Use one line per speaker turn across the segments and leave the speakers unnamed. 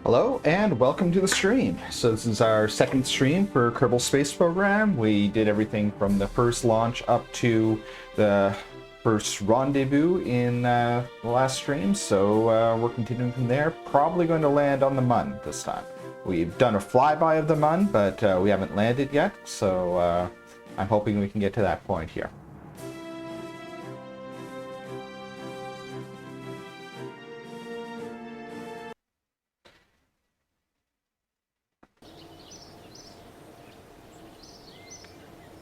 Hello and welcome to the stream. So this is our second stream for Kerbal Space Program. We did everything from the first launch up to the first rendezvous in the last stream. So we're continuing from there. Probably going to land on the Mun this time. We've done a flyby of the Mun, but we haven't landed yet. So I'm hoping we can get to that point here.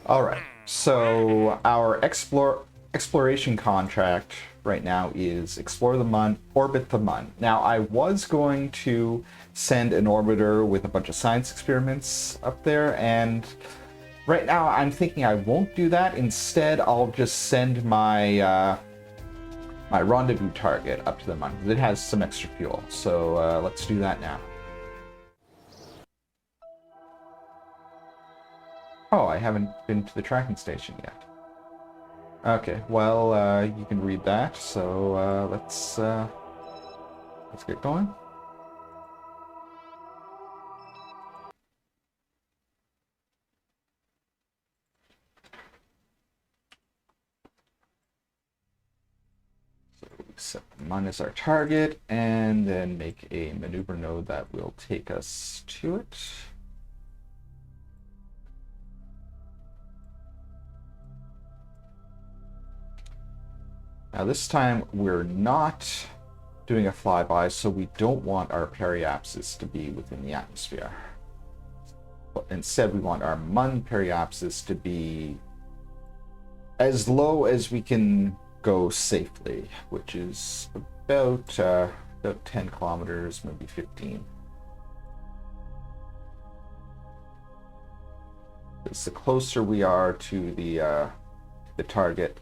All right, so our exploration contract right now is explore the Mun, orbit the Mun. Now, I was going to send an orbiter with a bunch of science experiments up there, and right now I'm thinking I won't do that. Instead, I'll just send my my rendezvous target up to the Mun. It has some extra fuel, so let's do that now. Oh, I haven't been to the tracking station yet. Okay, well, you can read that, so let's get going. So we set the Mun as our target, and then make a maneuver node that will take us to it. Now this time we're not doing a flyby, so we don't want our periapsis to be within the atmosphere. But instead we want our Mun periapsis to be as low as we can go safely, which is about 10 kilometers, maybe 15. Because the closer we are to the target,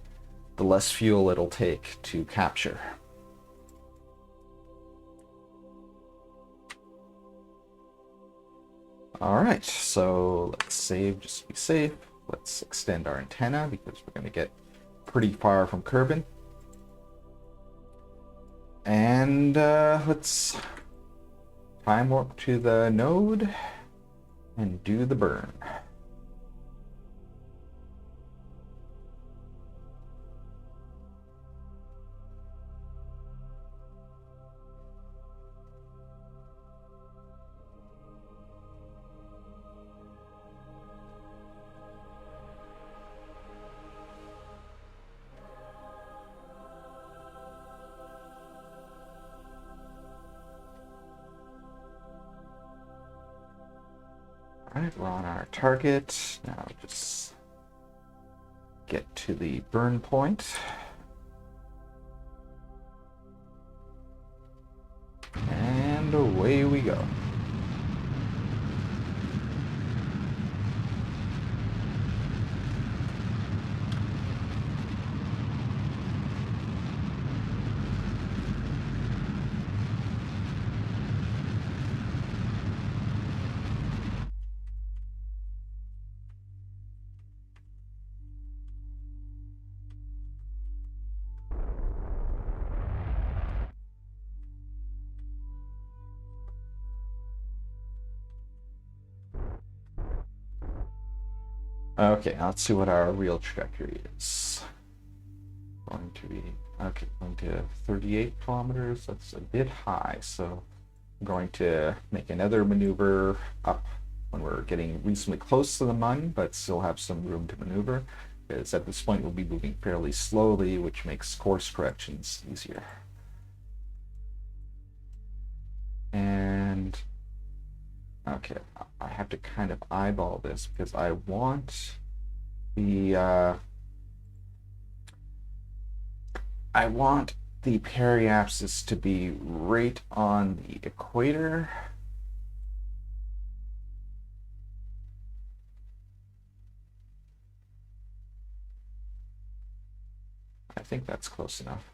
the less fuel it'll take to capture. All right, so let's save just to be safe. Let's extend our antenna because we're going to get pretty far from Kerbin. And let's time warp to the node and do the burn. Alright, we're on our target. Now just get to the burn point. And away we go. Okay, now let's see what our real trajectory is. Going to be, okay, going to 38 kilometers. That's a bit high, so I'm going to make another maneuver up when we're getting reasonably close to the Mun, but still have some room to maneuver, because at this point we'll be moving fairly slowly, which makes course corrections easier. And okay, I have to kind of eyeball this because I want the periapsis to be right on the equator. I think that's close enough.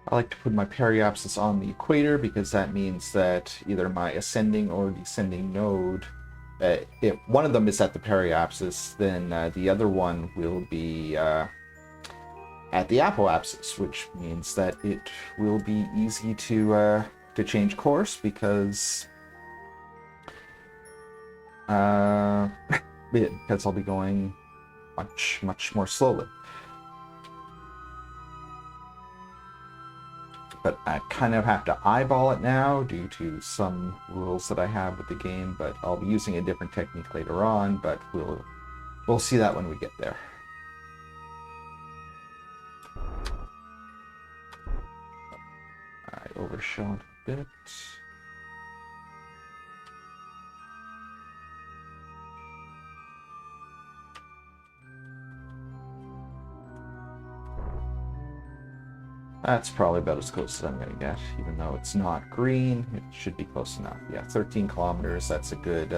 I like to put my periapsis on the equator because that means that either my ascending or descending node, if one of them is at the periapsis, then the other one will be at the apoapsis, which means that it will be easy to change course because because I'll be going much more slowly. But I kind of have to eyeball it now due to some rules that I have with the game, but I'll be using a different technique later on, but we'll see that when we get there. I overshot a bit. That's probably about as close as I'm going to get, even though it's not green. It should be close enough. Yeah, 13 kilometers. That's a good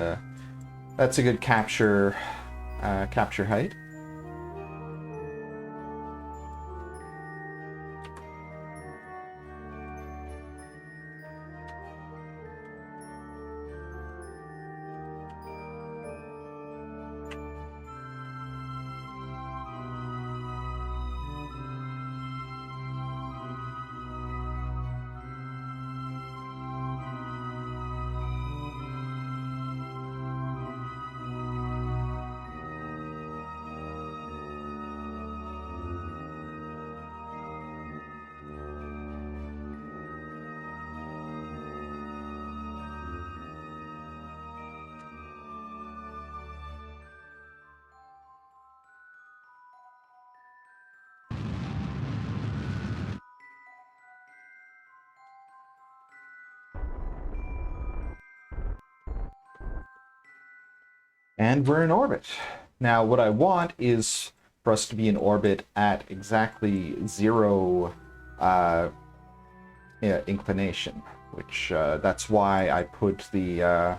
capture height. And we're in orbit. Now, what I want is for us to be in orbit at exactly 0 inclination, which that's why I put the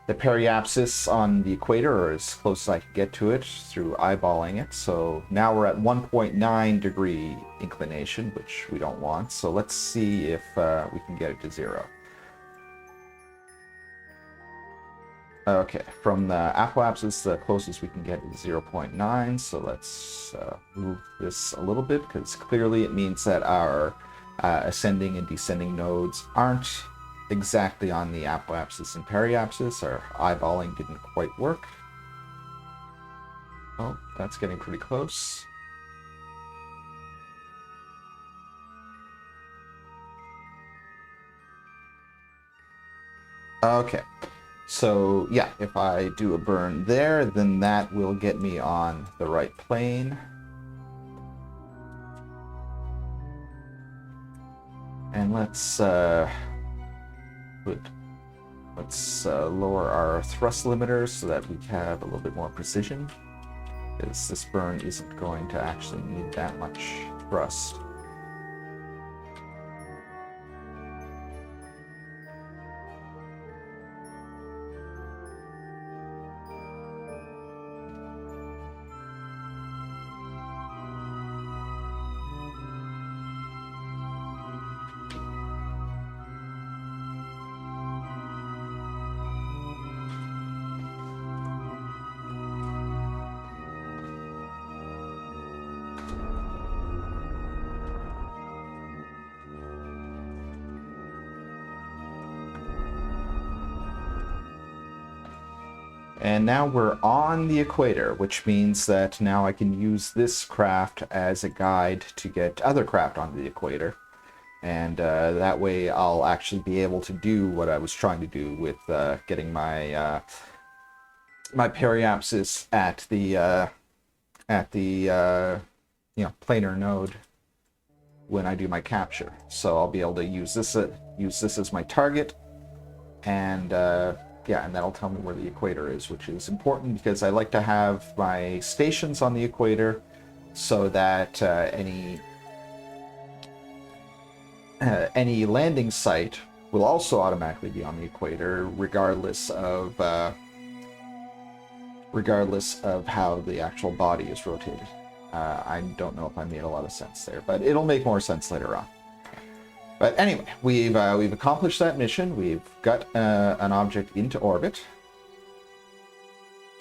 periapsis on the equator, or as close as I could get to it through eyeballing it. So now we're at 1.9 degree inclination, which we don't want. So let's see if we can get it to 0. Okay, from the apoapsis, the closest we can get is 0.9, so let's move this a little bit, because clearly it means that our ascending and descending nodes aren't exactly on the apoapsis and periapsis. Our eyeballing didn't quite work. Oh, that's getting pretty close. Okay. So yeah, if I do a burn there, then that will get me on the right plane. And let's lower our thrust limiters so that we have a little bit more precision, because this burn isn't going to actually need that much thrust. And now we're on the equator, which means that now I can use this craft as a guide to get other craft onto the equator. And that way I'll actually be able to do what I was trying to do with getting my my periapsis at the planar node when I do my capture. So I'll be able to use this as my target, and yeah, and that'll tell me where the equator is, which is important because I like to have my stations on the equator so that any landing site will also automatically be on the equator, regardless of how the actual body is rotated. I don't know if I made a lot of sense there, but it'll make more sense later on. But anyway, we've accomplished that mission. We've got an object into orbit.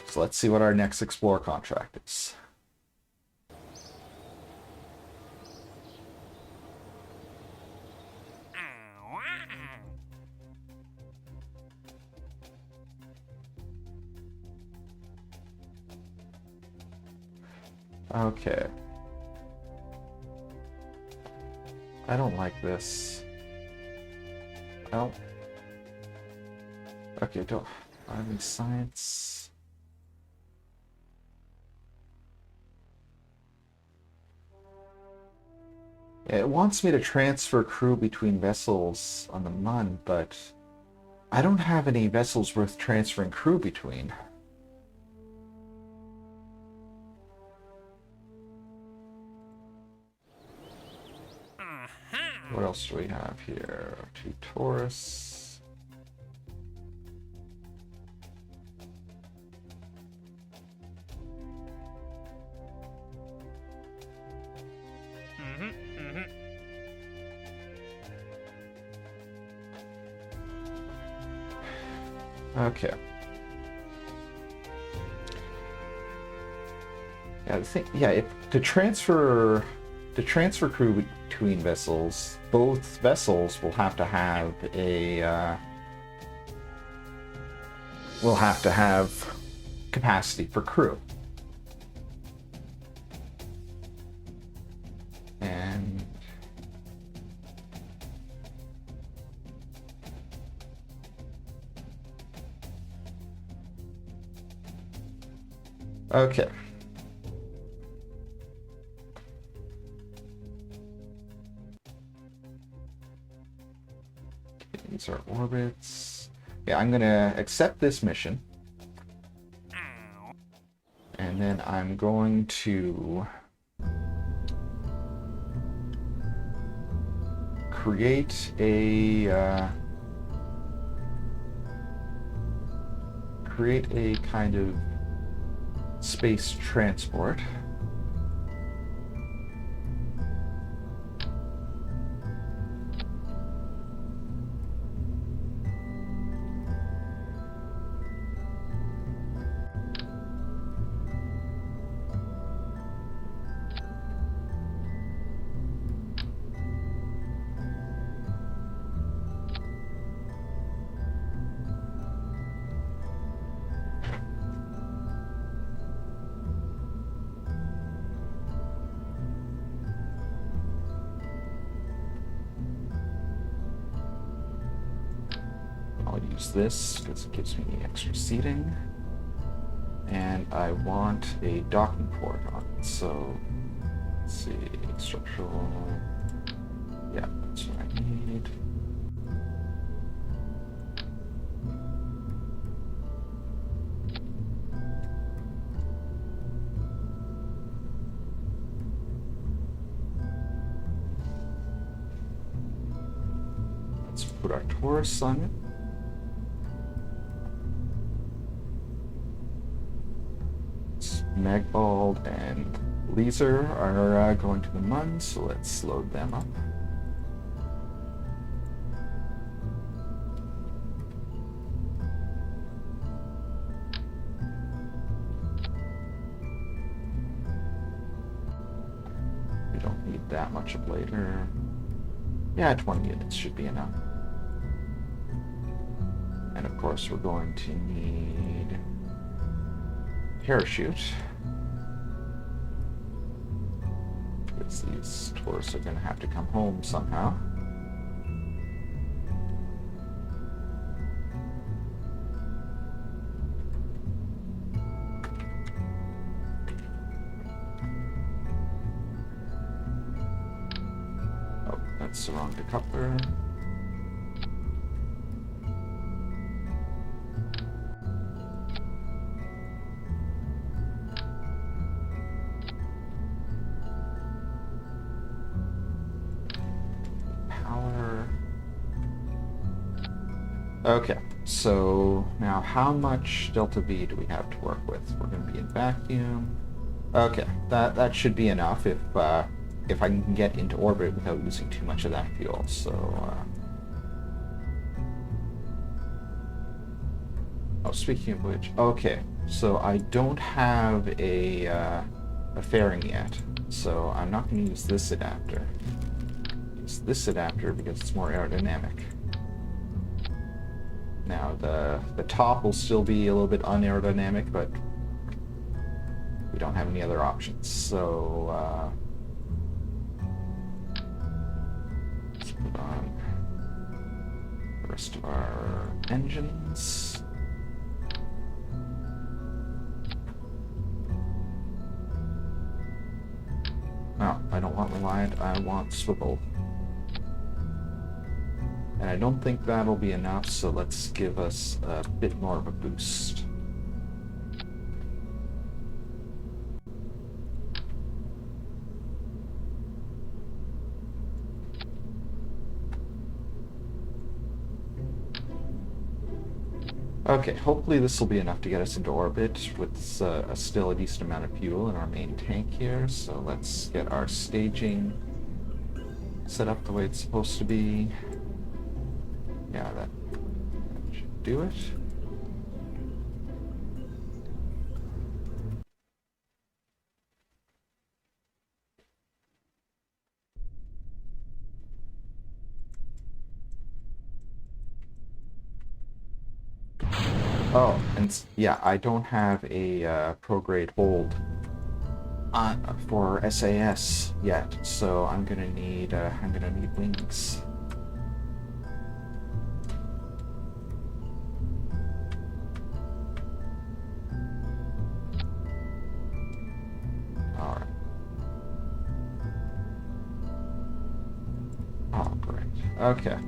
So let's see what our next Explore contract is. Okay. I don't like this. Oh. Okay, don't. Army science. It wants me to transfer crew between vessels on the Mun, but I don't have any vessels worth transferring crew between. What else do we have here? 2 Taurus. Okay. Yeah, the thing. Yeah, to transfer crew between vessels, both vessels will have to have a capacity for crew. And okay. These are orbits. Yeah, I'm gonna accept this mission. And then I'm going to create a kind of space transport. I'll use this because it gives me extra seating. And I want a docking port on it. So, let's see, structural. Yeah, that's what I need. Let's put our Taurus on it. Magbald and Leeser are going to the Mun, so let's load them up. We don't need that much of later. Yeah, 20 units should be enough. And of course we're going to need parachute. Because these Taurus are going to have to come home somehow. Oh, that's the wrong decoupler. Okay, so now how much delta V do we have to work with? We're going to be in vacuum. Okay, that should be enough if if I can get into orbit without using too much of that fuel. So, oh, speaking of which, okay, so I don't have a fairing yet, so I'm not going to use this adapter. Use this adapter because it's more aerodynamic. Now, the top will still be a little bit unaerodynamic, but we don't have any other options. So, let's put on the rest of our engines. No, I don't want Reliant, I want Swivel. And I don't think that'll be enough, so let's give us a bit more of a boost. Okay, hopefully this will be enough to get us into orbit with still a decent amount of fuel in our main tank here. So let's get our staging set up the way it's supposed to be. Yeah, that should do it. Oh, and yeah, I don't have a pro-grade hold for SAS yet, so I'm gonna need wings. All right. Oh, great. Okay.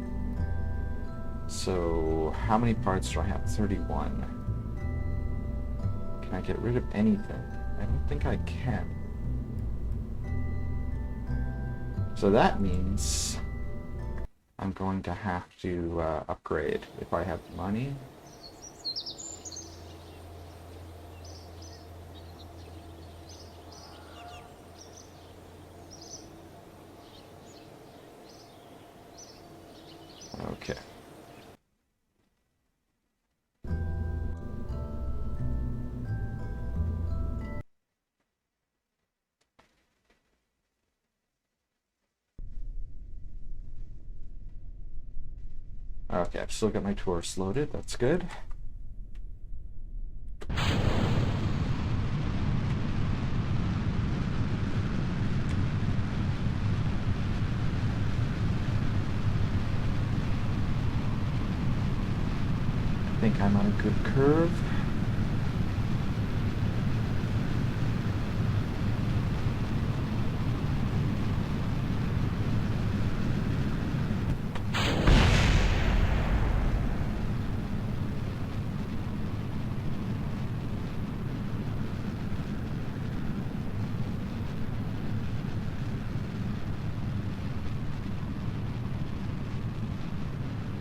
So, how many parts do I have? 31. Can I get rid of anything? I don't think I can. So that means I'm going to have to upgrade if I have the money. Okay. Okay, I've still got my tourists loaded. That's good. I think I'm on a good curve.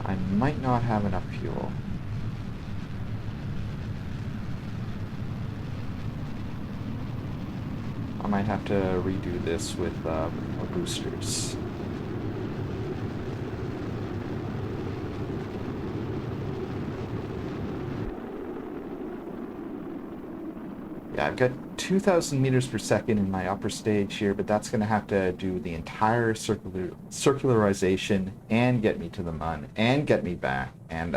I might not have enough fuel. I might have to redo this with more boosters. Yeah, I've got 2,000 meters per second in my upper stage here, but that's going to have to do the entire circularization and get me to the Mun and get me back. And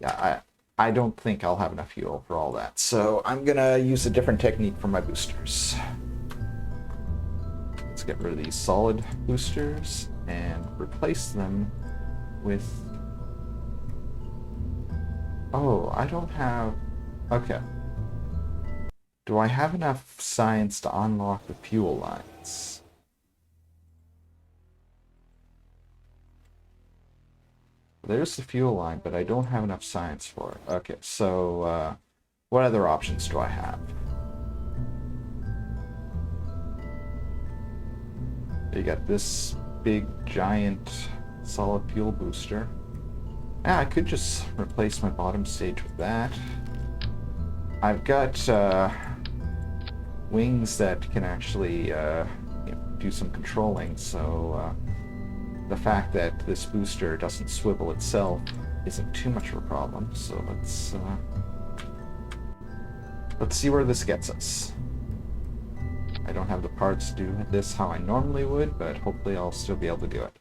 yeah, I don't think I'll have enough fuel for all that. So I'm going to use a different technique for my boosters. Let's get rid of these solid boosters and replace them with... Oh, I don't have... Okay. Do I have enough science to unlock the fuel lines? There's the fuel line, but I don't have enough science for it. Okay, so what other options do I have? You got this big, giant, solid fuel booster. Yeah, I could just replace my bottom stage with that. I've got wings that can actually do some controlling, so the fact that this booster doesn't swivel itself isn't too much of a problem. So let's see where this gets us. I don't have the parts to do this how I normally would, but hopefully I'll still be able to do it.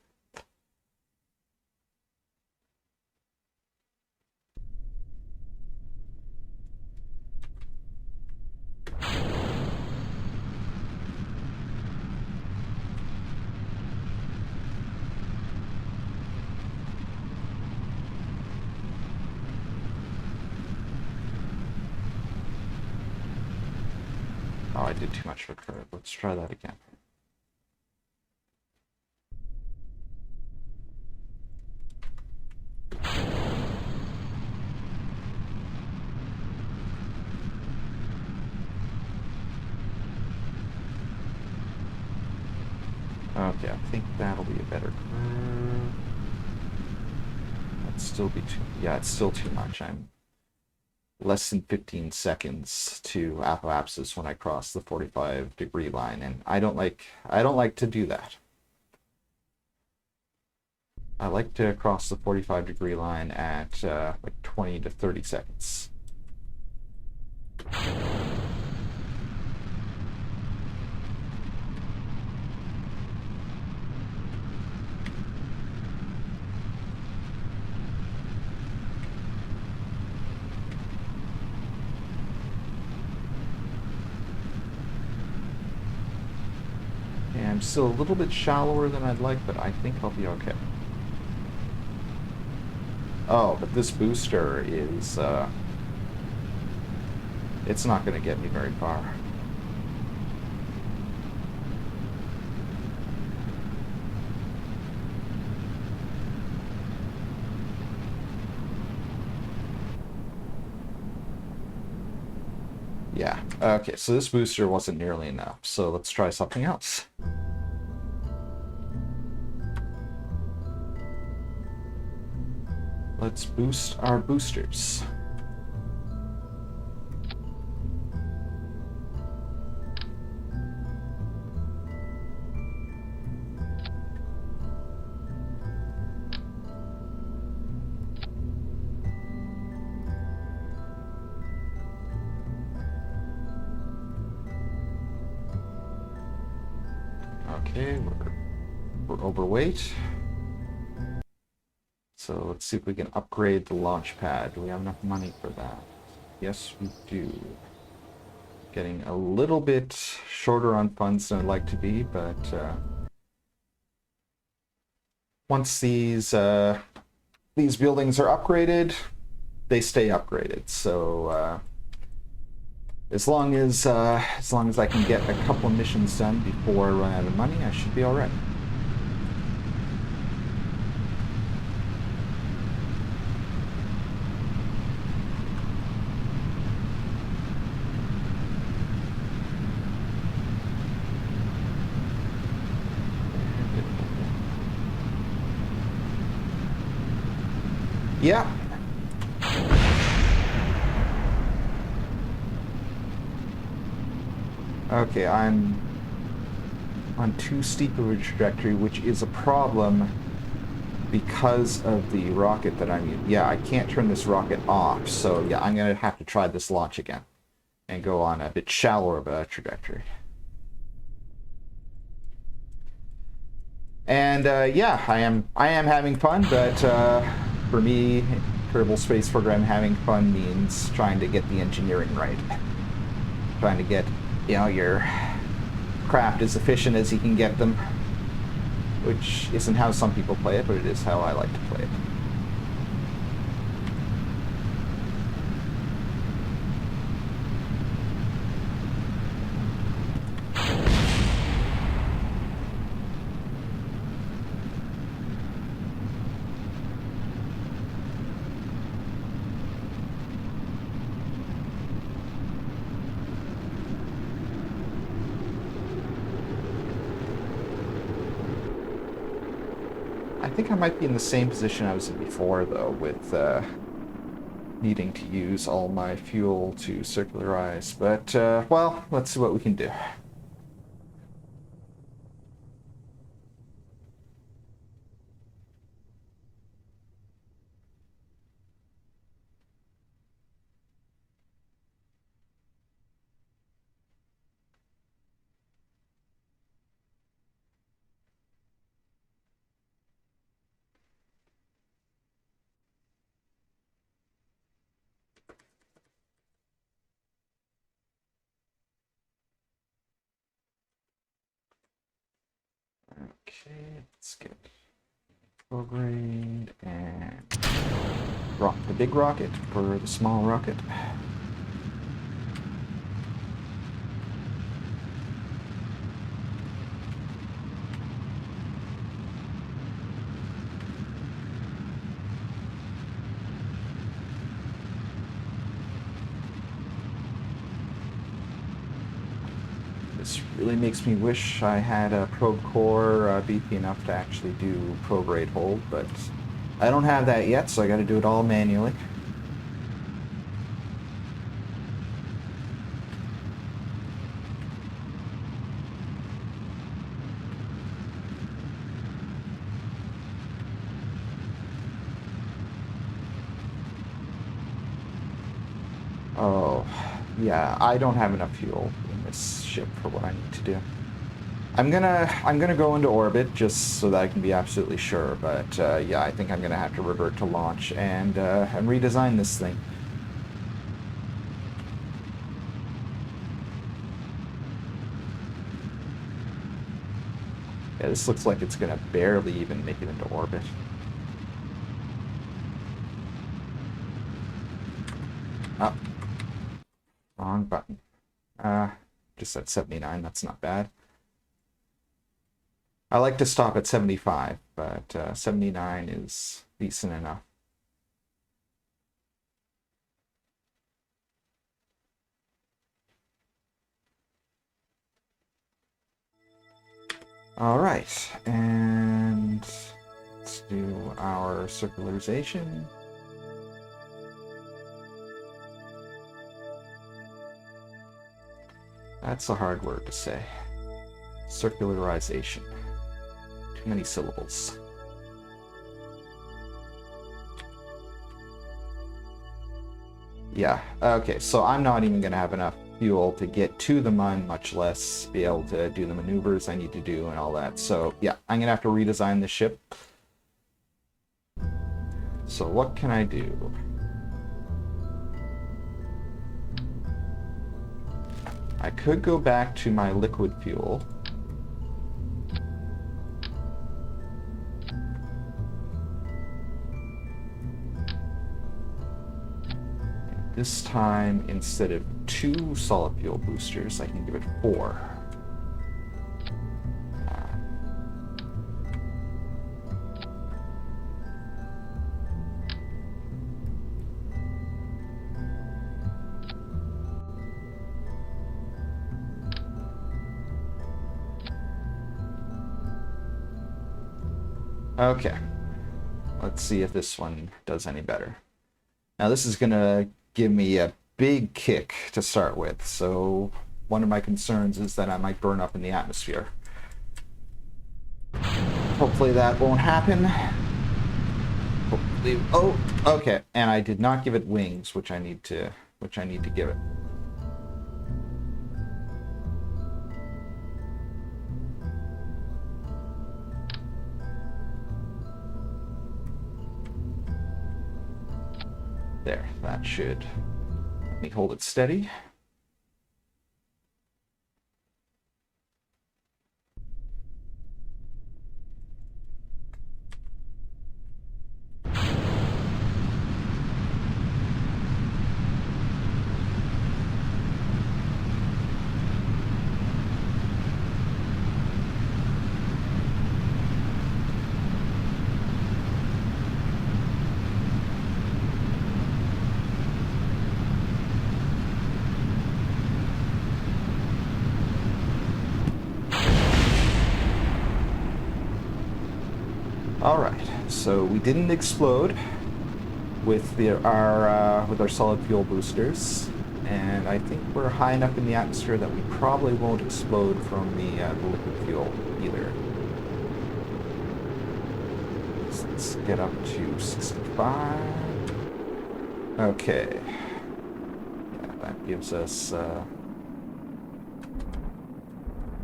Oh, I did too much of a curve. Let's try that again. Okay, I think that'll be a better curve. That'd still be too... Yeah, it's still too much. I'm less than 15 seconds to apoapsis when I cross the 45-degree line, and I don't like to do that. I like to cross the 45-degree line at like 20 to 30 seconds. I'm still a little bit shallower than I'd like, but I think I'll be okay. Oh, but this booster is, it's not going to get me very far. Yeah, okay, so this booster wasn't nearly enough, so let's try something else. Let's boost our boosters. Okay, we're overweight. So let's see if we can upgrade the launch pad. Do we have enough money for that? Yes, we do. Getting a little bit shorter on funds than I'd like to be, but once these buildings are upgraded, they stay upgraded. So as long as I can get a couple of missions done before I run out of money, I should be all right. Yeah. Okay, I'm on too steep of a trajectory, which is a problem because of the rocket that I'm using. Yeah, I can't turn this rocket off, so yeah, I'm going to have to try this launch again and go on a bit shallower of a trajectory. And yeah, I am having fun, but for me, Kerbal Space Program having fun means trying to get the engineering right. Trying to get, you know, your craft as efficient as you can get them, which isn't how some people play it, but it is how I like to play it. I think I might be in the same position I was in before, though, with needing to use all my fuel to circularize. But, well, let's see what we can do. Okay, let's get prograde and drop the big rocket for the small rocket. This really makes me wish I had a probe core beefy enough to actually do prograde hold, but I don't have that yet, so I got to do it all manually. Oh, yeah, I don't have enough fuel in this ship for what I need to do. I'm gonna go into orbit just so that I can be absolutely sure, but yeah, I think I'm gonna have to revert to launch and redesign this thing. Yeah, this looks like it's gonna barely even make it into orbit. Oh, wrong button. Just at 79, that's not bad. I like to stop at 75, but 79 is decent enough. All right, and let's do our circularization. That's a hard word to say. Circularization. Too many syllables. Yeah, okay, so I'm not even going to have enough fuel to get to the Mun, much less be able to do the maneuvers I need to do and all that. So yeah, I'm going to have to redesign the ship. So what can I do? I could go back to my liquid fuel. This time, instead of 2 solid fuel boosters, I can give it 4. Okay, let's see if this one does any better. Now this is going to give me a big kick to start with, so one of my concerns is that I might burn up in the atmosphere. Hopefully that won't happen. Hopefully, oh, okay, and I did not give it wings, which I need to give it. There, that should let me hold it steady. All right, so we didn't explode with our solid fuel boosters, and I think we're high enough in the atmosphere that we probably won't explode from the liquid fuel either. So let's get up to 65. Okay, yeah, that gives us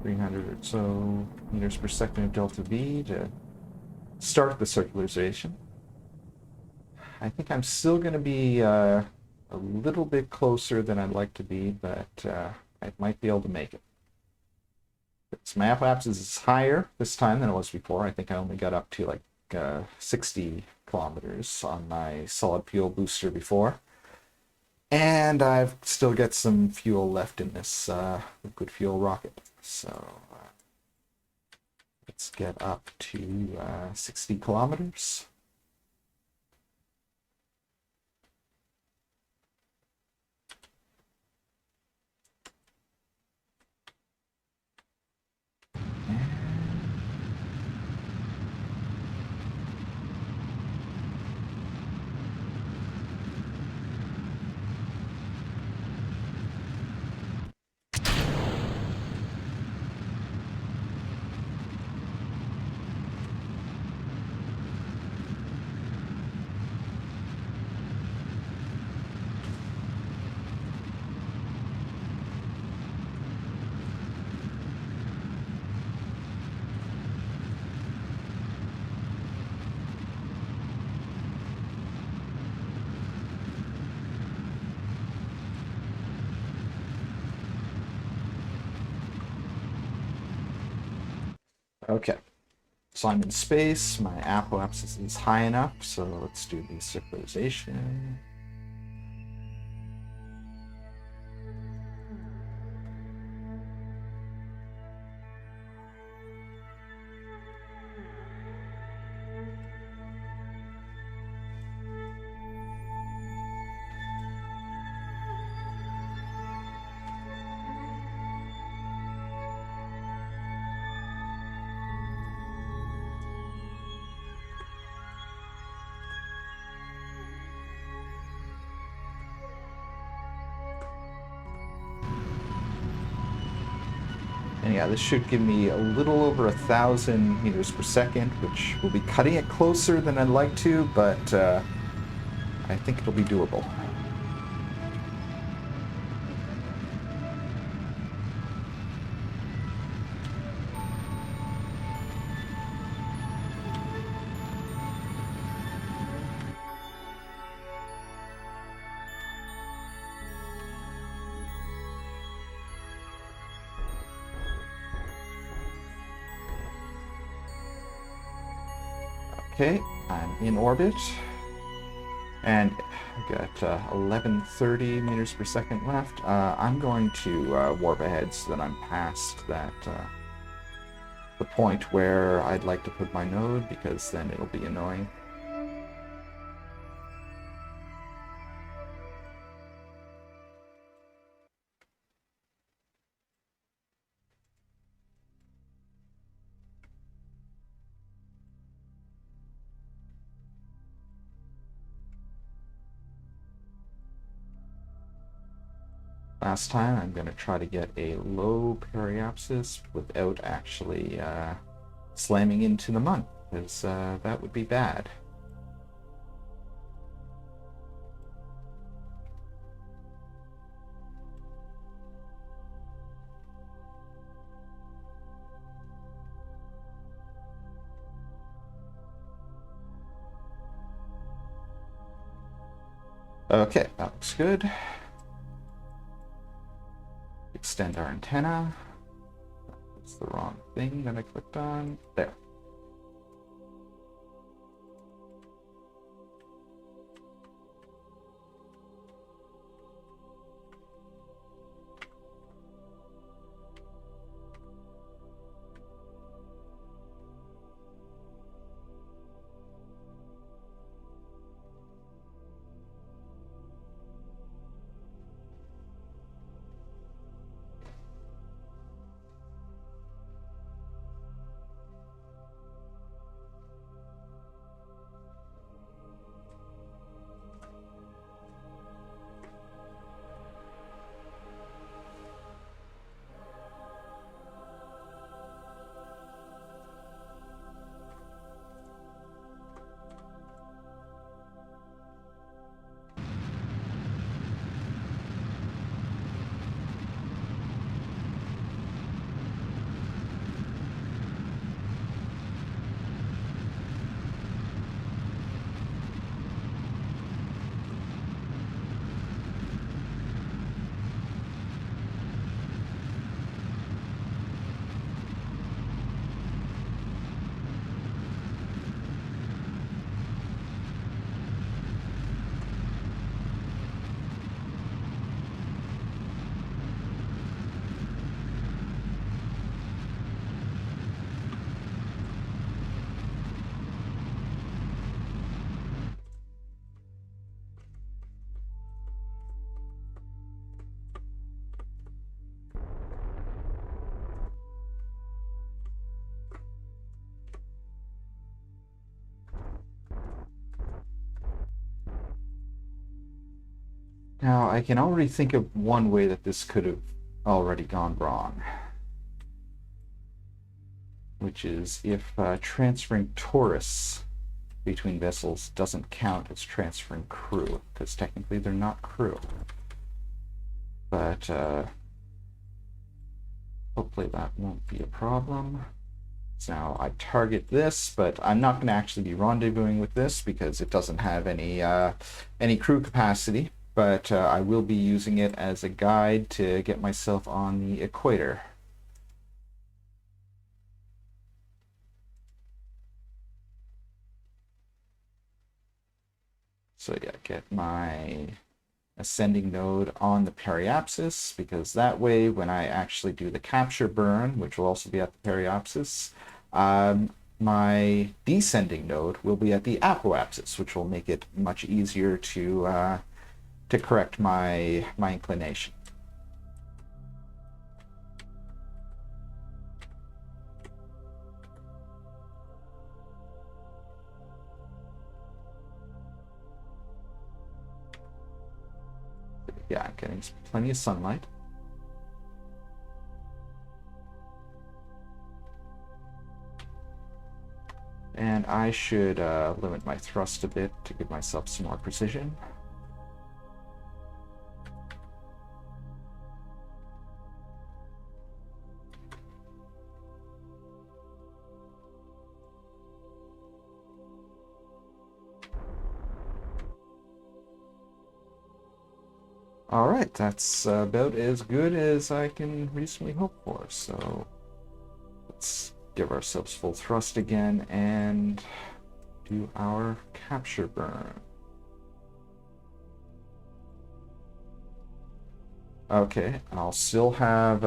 300 or so meters per second of delta V to start the circularization. I think I'm still going to be a little bit closer than I'd like to be, but I might be able to make it. So my apoapsis is higher this time than it was before. I think I only got up to like 60 kilometers on my solid fuel booster before. And I've still got some fuel left in this liquid fuel rocket. So let's get up to 60 kilometers. Okay, so I'm in space, my apoapsis is high enough, so let's do the circularization. And yeah, this should give me a little over 1,000 meters per second, which will be cutting it closer than I'd like to, but I think it'll be doable. Okay, I'm in orbit, and I've got 1130 meters per second left. I'm going to warp ahead so that I'm past that the point where I'd like to put my node, because then it'll be annoying. Last time, I'm going to try to get a low periapsis without actually slamming into the Mun, because that would be bad. Okay, that looks good. Extend our antenna. That's the wrong thing that I clicked on. There. Now, I can already think of one way that this could have already gone wrong, which is if transferring tourists between vessels doesn't count as transferring crew, because technically they're not crew. But hopefully that won't be a problem. So now I target this, but I'm not going to actually be rendezvousing with this because it doesn't have any crew capacity. But I will be using it as a guide to get myself on the equator. So yeah, get my ascending node on the periapsis, because that way when I actually do the capture burn, which will also be at the periapsis, my descending node will be at the apoapsis, which will make it much easier to correct my inclination. Yeah, I'm getting plenty of sunlight. And I should limit my thrust a bit to give myself some more precision. All right, that's about as good as I can reasonably hope for. So let's give ourselves full thrust again and do our capture burn. Okay, I'll still have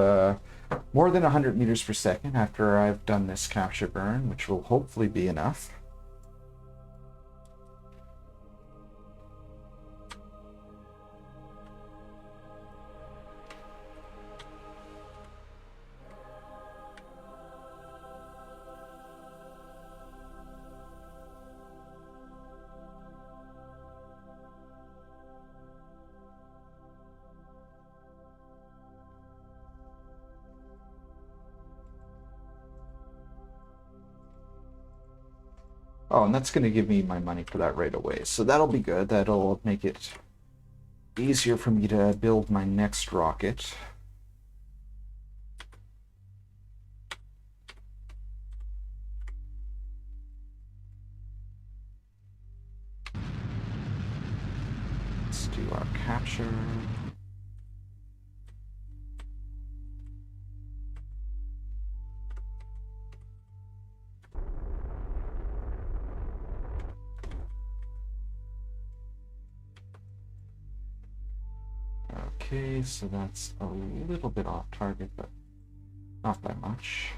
more than 100 meters per second after I've done this capture burn, which will hopefully be enough. Oh, and that's going to give me my money for that right away. So that'll be good. That'll make it easier for me to build my next rocket. Let's do our capture. Okay, so that's a little bit off target, but not by much.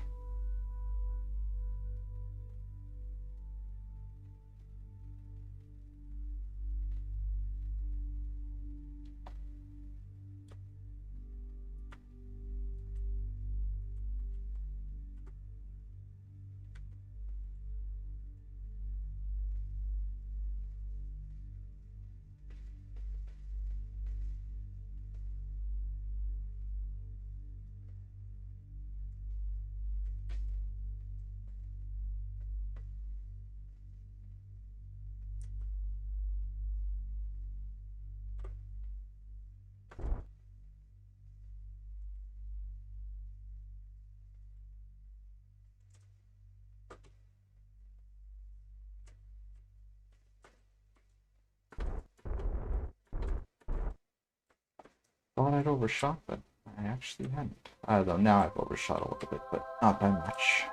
Thought I'd overshot, but I actually hadn't. Though now I've overshot a little bit, but not by much.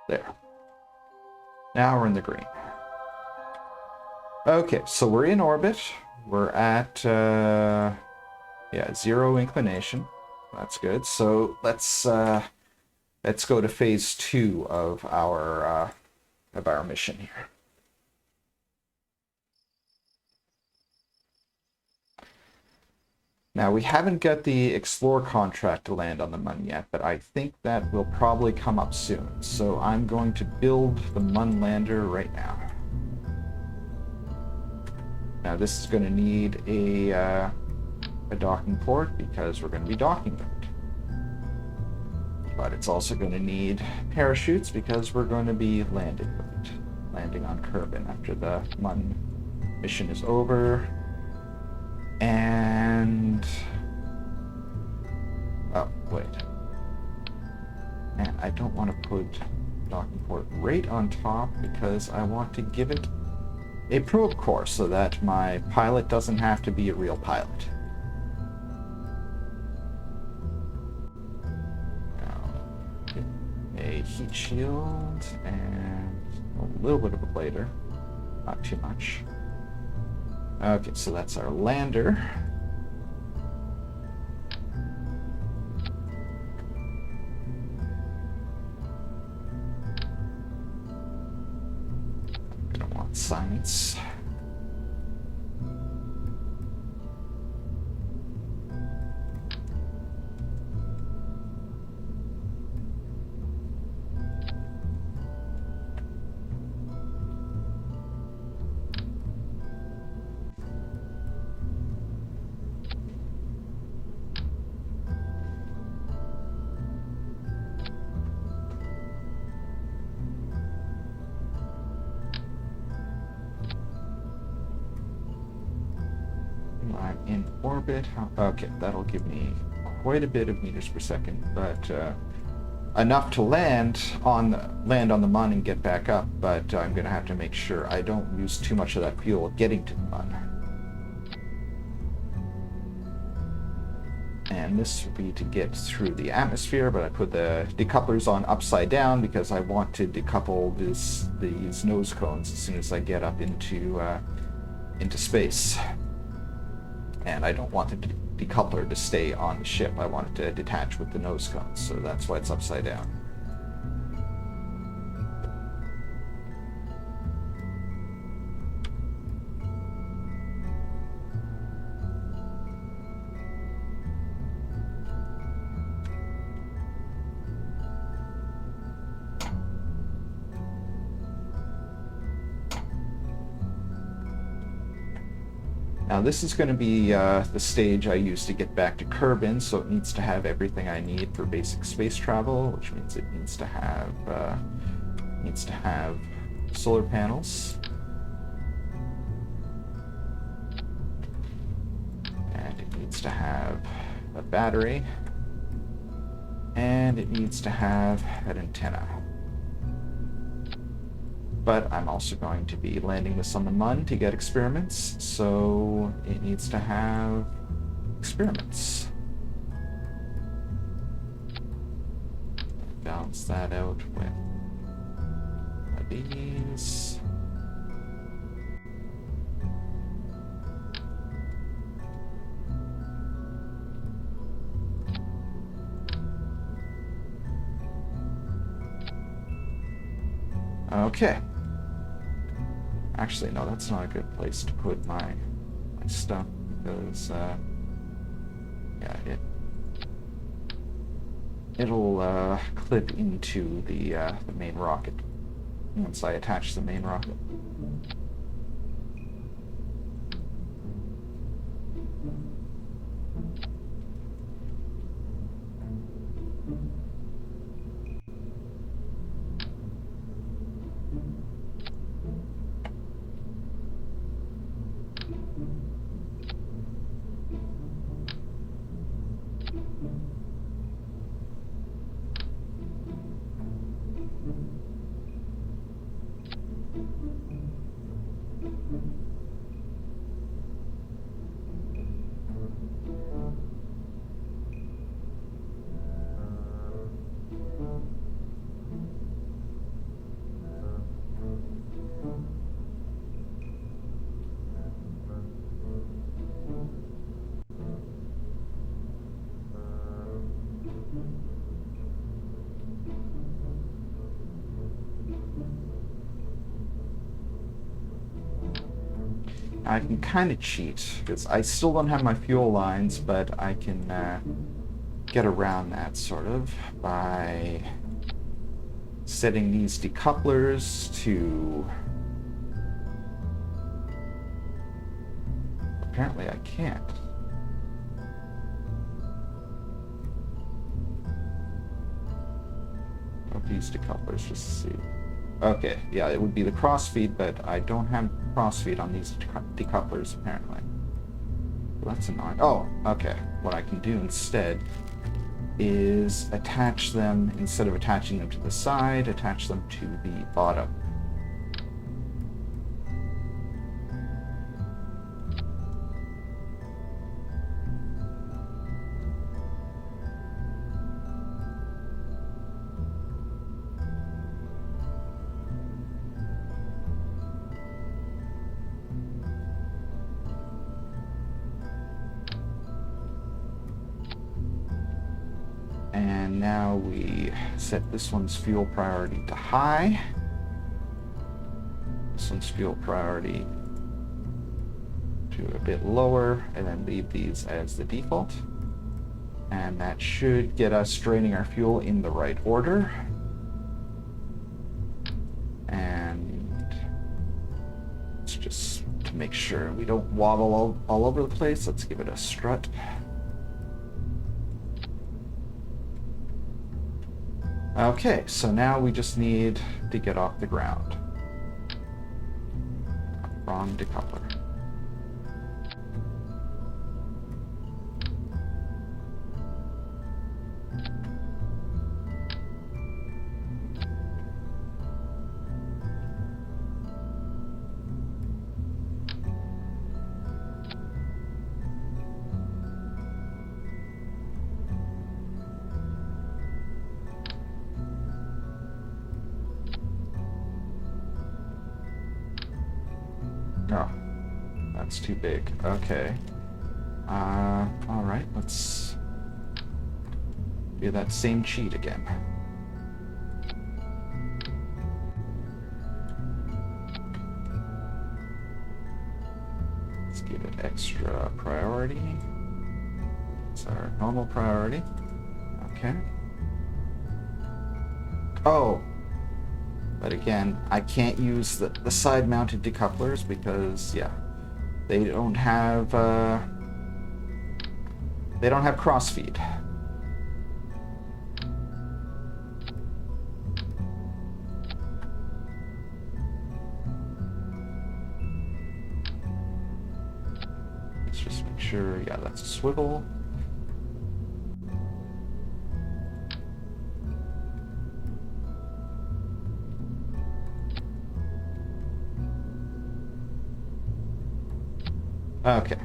There. Now we're in the green. Okay, so we're in orbit. We're at yeah, 0 inclination. That's good. So let's go to phase 2 of our mission here. Now, we haven't got the Explore contract to land on the Mun yet, but I think that will probably come up soon. So I'm going to build the Mun lander right now. Now this is going to need a docking port because we're going to be docking with it. But it's also going to need parachutes because we're going to be landing with it. Landing on Kerbin after the MUN mission is over. And... oh, wait. And I don't want to put docking port right on top because I want to give it a probe course so that my pilot doesn't have to be a real pilot. A heat shield and a little bit of a blader, not too much. Okay, so that's our lander. I'm gonna want science. I'm in orbit. Okay, that'll give me quite a bit of meters per second, but enough to land on the MUN and get back up. But I'm going to have to make sure I don't use too much of that fuel getting to the MUN. And this would be to get through the atmosphere, but I put the decouplers on upside down because I want to decouple these nose cones as soon as I get up into space. And I don't want the decoupler to stay on the ship. I want it to detach with the nose cones, so that's why it's upside down. Now this is going to be the stage I use to get back to Kerbin, so it needs to have everything I need for basic space travel, which means it needs to have solar panels, and it needs to have a battery, and it needs to have an antenna. But I'm also going to be landing this on the MUN to get experiments, so it needs to have experiments. Balance that out with these. Okay. Actually, no, that's not a good place to put my stuff because, yeah, it'll clip into the main rocket once I attach the main rocket. I can kind of cheat, because I still don't have my fuel lines, but I can get around that, sort of, by setting these decouplers to apparently I can't. Of these decouplers, just to see. Okay, yeah, it would be the crossfeed, but I don't have crossfeed on these decouplers, apparently. Well, that's annoying. Oh, okay. What I can do instead is attach them, instead of attaching them to the side, attach them to the bottom. And now we set this one's fuel priority to high. This one's fuel priority to a bit lower, and then leave these as the default. And that should get us draining our fuel in the right order. And it's just to make sure we don't wobble all over the place, let's give it a strut. Okay, so now we just need to get off the ground. Wrong decoupler. Oh, that's too big. Okay. Alright, let's do that same cheat again. Let's give it extra priority. It's our normal priority. Okay. Oh! But again, I can't use the side-mounted decouplers because, yeah, they don't have crossfeed. Let's just make sure, yeah, that's a swivel. Okay.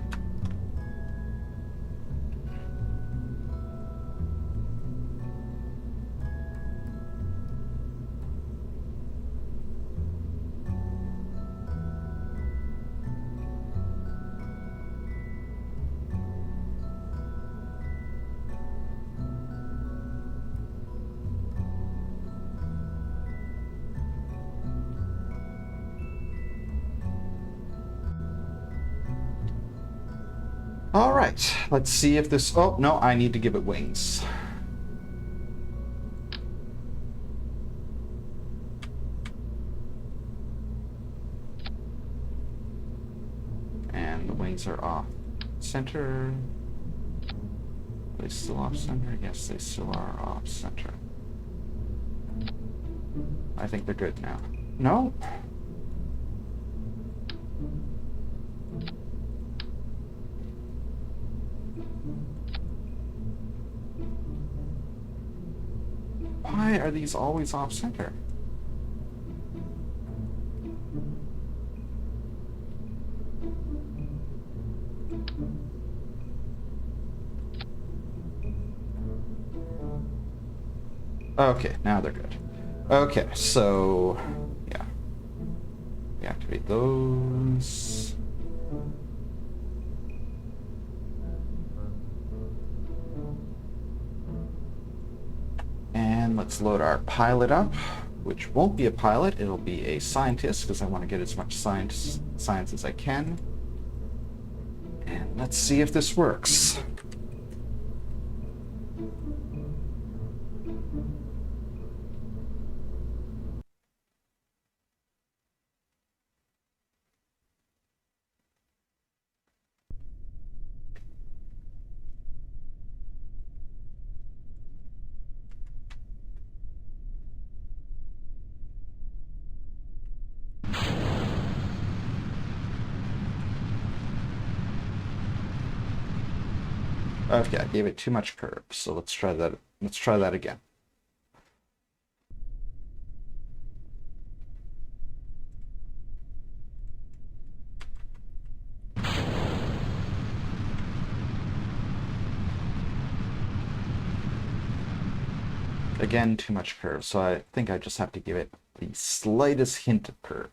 All right, let's see if this... Oh, no, I need to give it wings. And the wings are off center. Are they still off center? Yes, they still are off center. I think they're good now. No? Why are these always off center? Okay, now they're good. Okay, so yeah. Deactivate those. And let's load our pilot up, which won't be a pilot, it'll be a scientist, because I want to get as much science as I can. And let's see if this works. Okay, I gave it too much curve, so let's try that. Let's try that again. Again, too much curve, so I think I just have to give it the slightest hint of curve.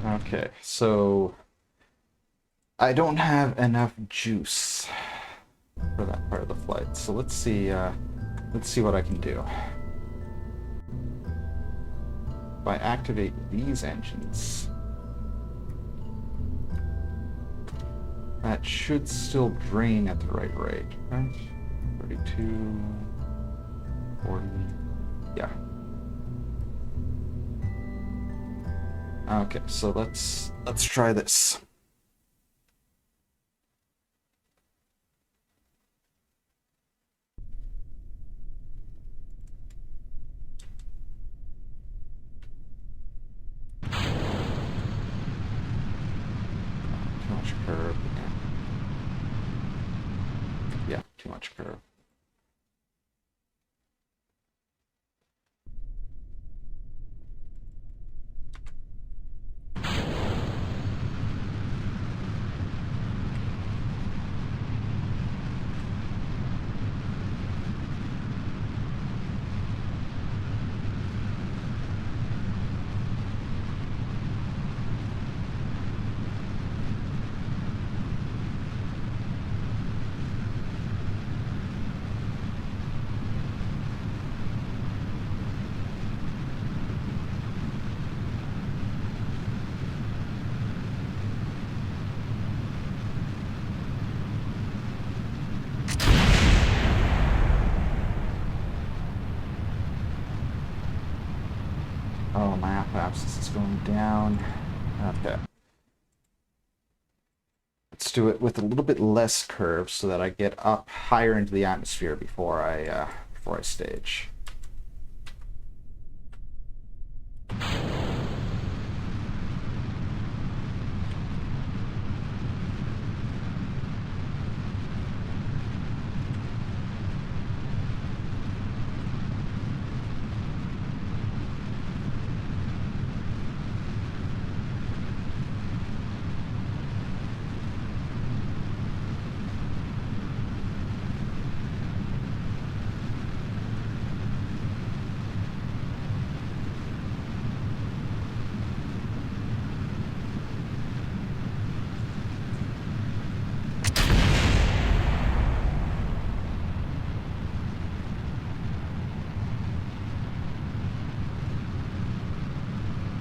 Okay, so I don't have enough juice for that part of the flight. So let's see what I can do. If I activate these engines, that should still drain at the right rate, right? 32, 40, yeah. Okay, so let's try this. Too much curve. Yeah, too much curve. Oh, my apoapsis is going down. Okay. Let's do it with a little bit less curve so that I get up higher into the atmosphere before I stage.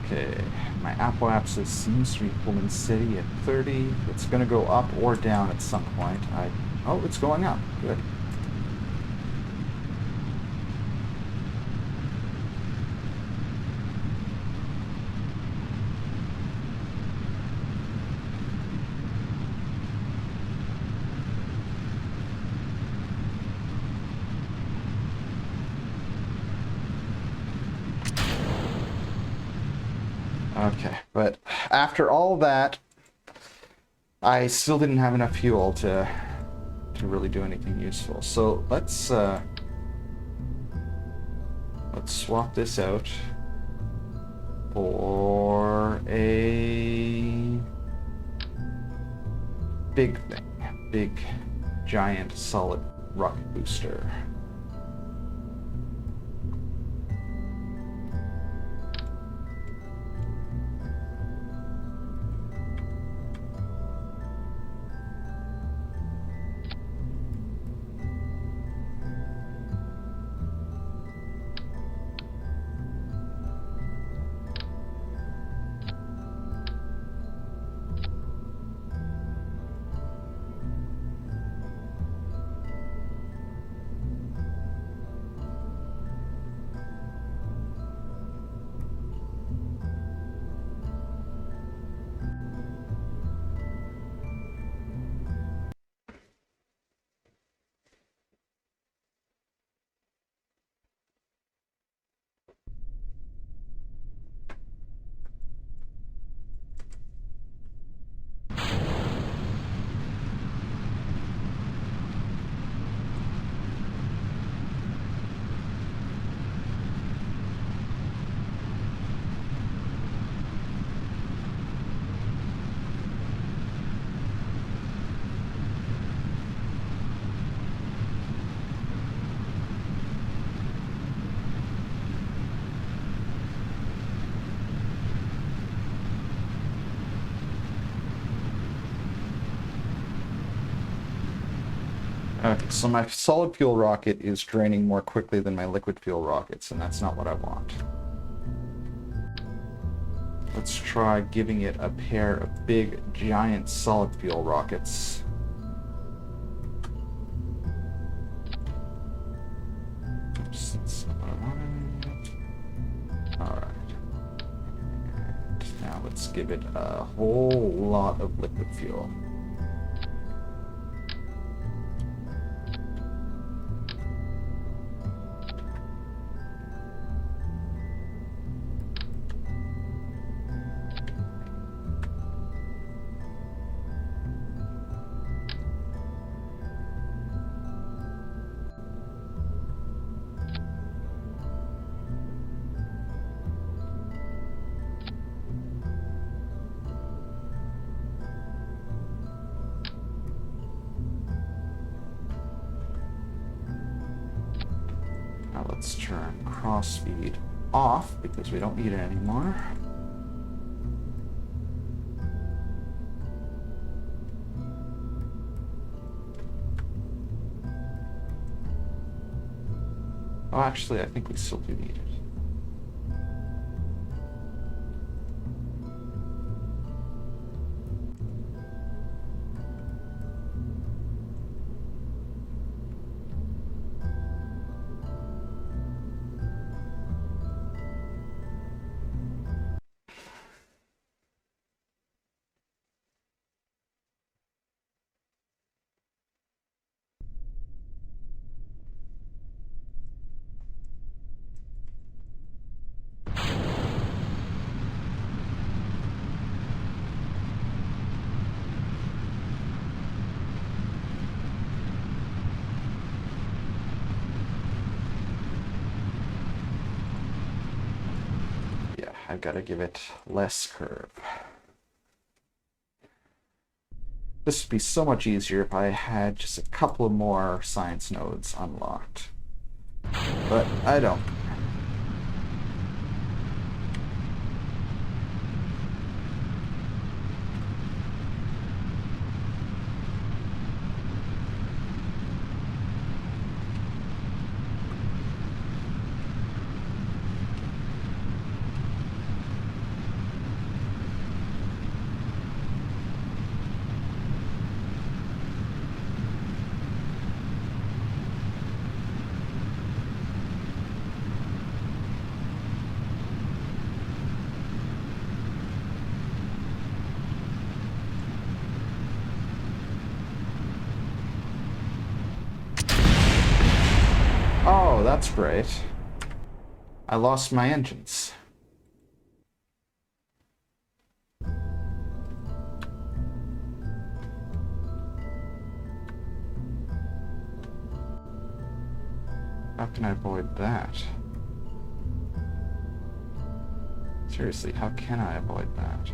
Okay, my apoapsis seems to be holding steady at 30. It's going to go up or down at some point. Oh, it's going up. Good. Okay, but after all that, I still didn't have enough fuel to really do anything useful. So let's swap this out. for a big thing. Big, giant, solid rocket booster. Okay, so my solid fuel rocket is draining more quickly than my liquid fuel rockets, and that's not what I want. Let's try giving it a pair of big, giant solid fuel rockets. Oops, that's not what I wanted. Alright. And now let's give it a whole lot of liquid fuel. Now let's turn cross-feed off because we don't need it anymore. Oh, actually, I think we still do need it. I've got to give it less curve. This would be so much easier if I had just a couple of more science nodes unlocked. But I don't. Oh, that's great. I lost my engines. How can I avoid that? Is Seriously, how can I avoid that?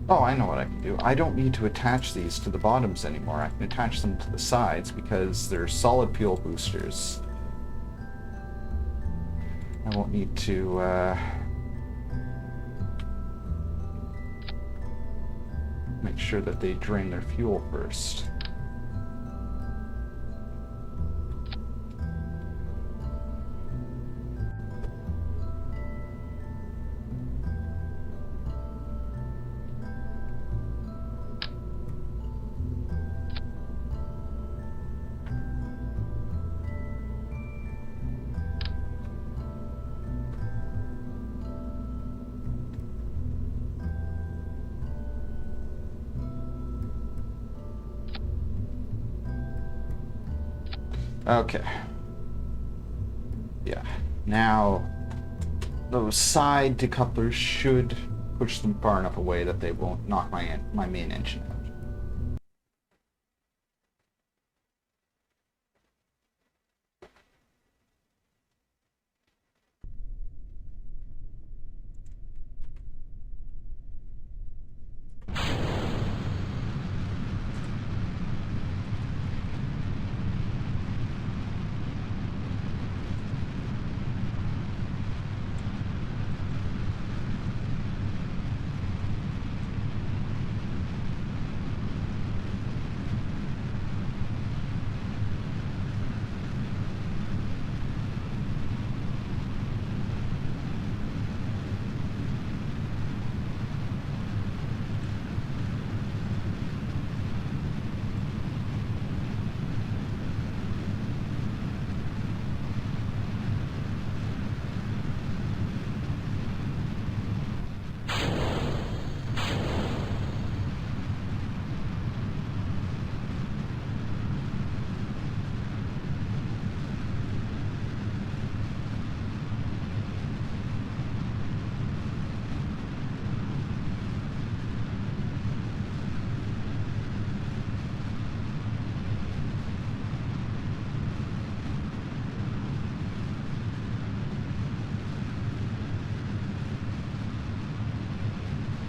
Oh, I know what I can do. I don't need to attach these to the bottoms anymore. I can attach them to the sides because they're solid fuel boosters. I won't need to make sure that they drain their fuel first. Okay. Yeah. Now, those side decouplers should push them far enough away that they won't knock my main engine out.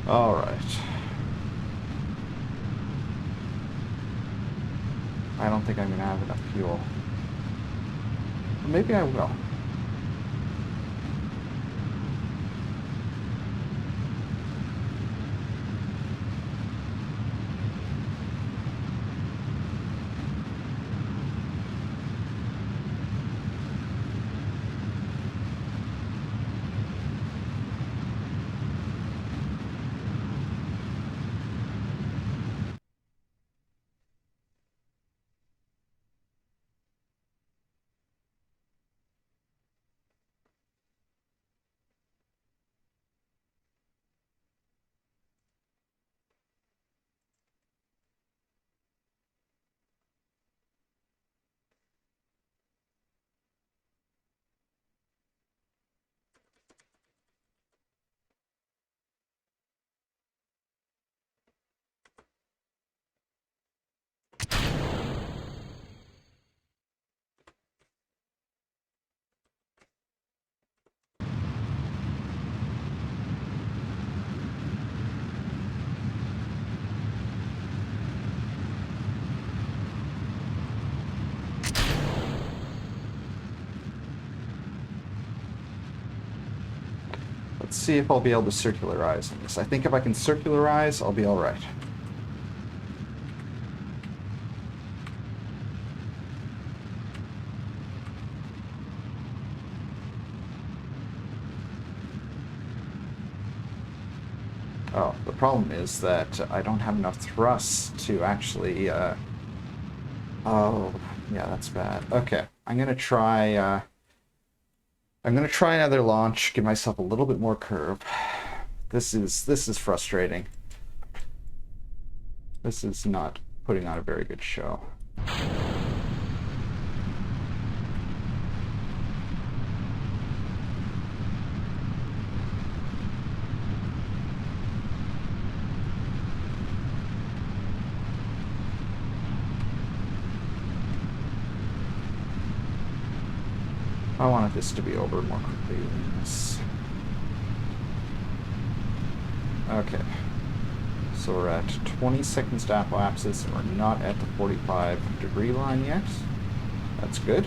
All right. I don't think I'm going to have enough fuel. Or maybe I will. Let's see if I'll be able to circularize on this. I think if I can circularize, I'll be all right. Oh, the problem is that I don't have enough thrust to actually, Oh, yeah, that's bad. Okay, I'm gonna try another launch, give myself a little bit more curve. This is frustrating. This is not putting on a very good show. I wanted this to be over more quickly than this. Okay. So we're at 20 seconds to apoapsis, and we're not at the 45-degree line yet. That's good.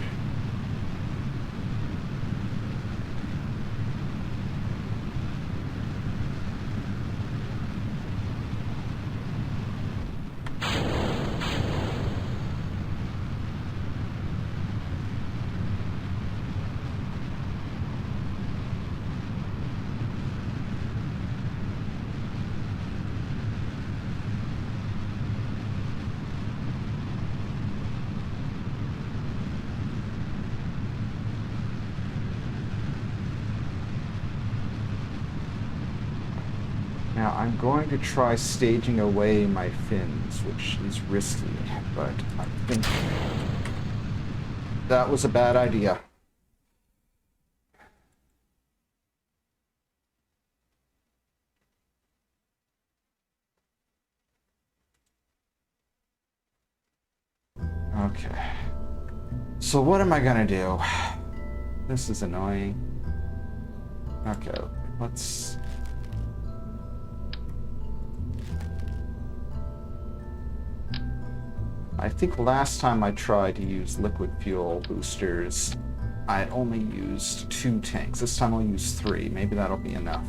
Now, I'm going to try staging away my fins, which is risky, but I think that was a bad idea. Okay. So what am I gonna do? This is annoying. Okay, let's... I think last time I tried to use liquid fuel boosters, I only used 2 tanks. This time I'll use 3. Maybe that'll be enough.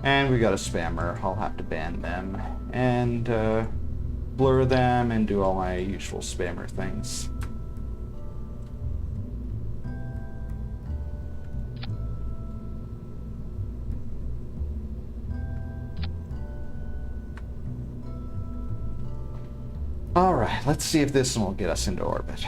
And we got a spammer. I'll have to ban them and blur them and do all my usual spammer things. Alright, let's see if this one will get us into orbit.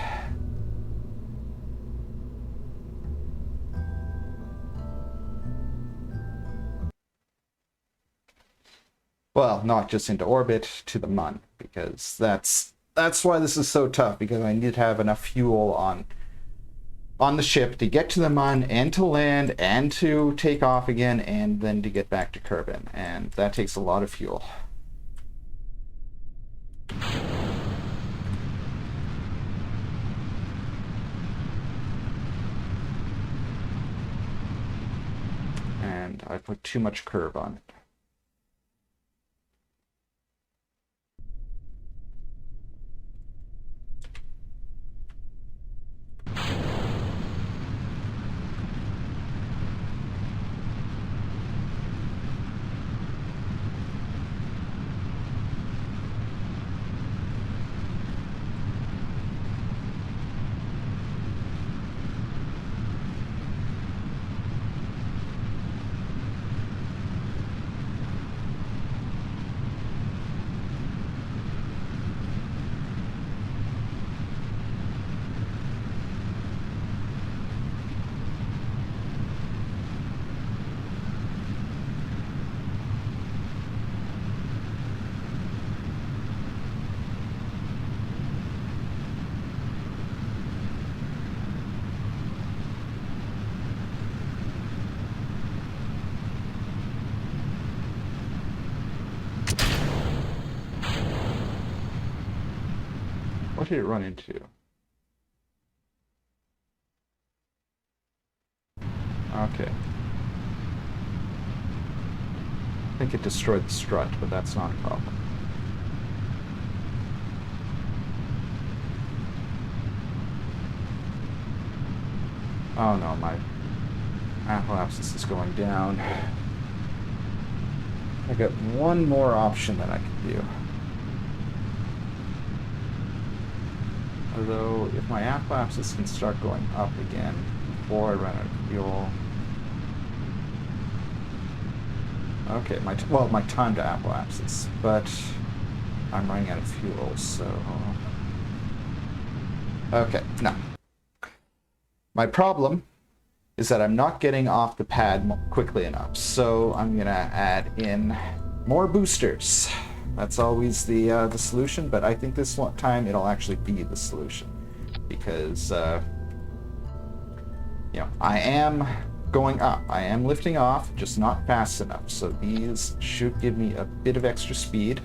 Well, not just into orbit, to the Mun, because that's why this is so tough, because I need to have enough fuel on the ship to get to the Mun and to land and to take off again and then to get back to Kerbin, and that takes a lot of fuel. And I put too much curve on it. What did it run into? Okay. I think it destroyed the strut, but that's not a problem. Oh no, my apoapsis is going down. I got one more option that I can do. Although, if my apoapsis can start going up again before I run out of fuel... Okay, my time to apoapsis, but I'm running out of fuel, so... Okay, no. My problem is that I'm not getting off the pad quickly enough, so I'm gonna add in more boosters. That's always the solution, but I think this one time it'll actually be the solution, because you know, I am going up. I am lifting off, just not fast enough. So these should give me a bit of extra speed.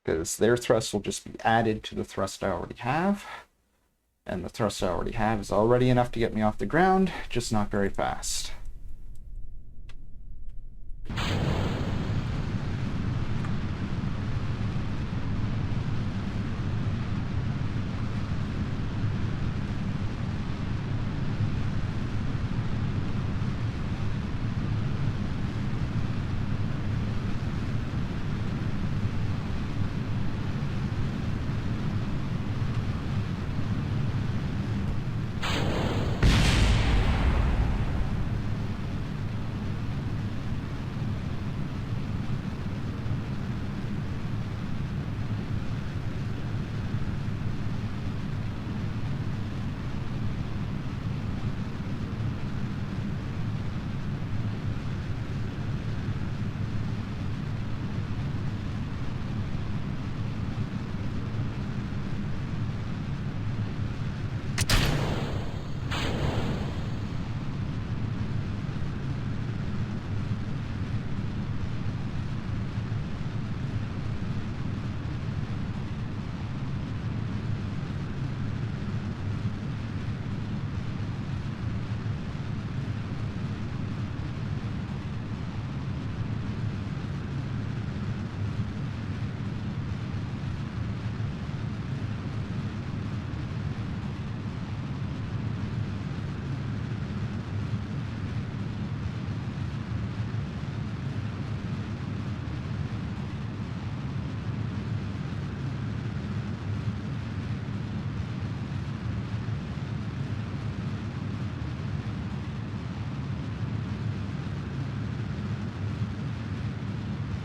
Because their thrust will just be added to the thrust I already have. And the thrust I already have is already enough to get me off the ground, just not very fast.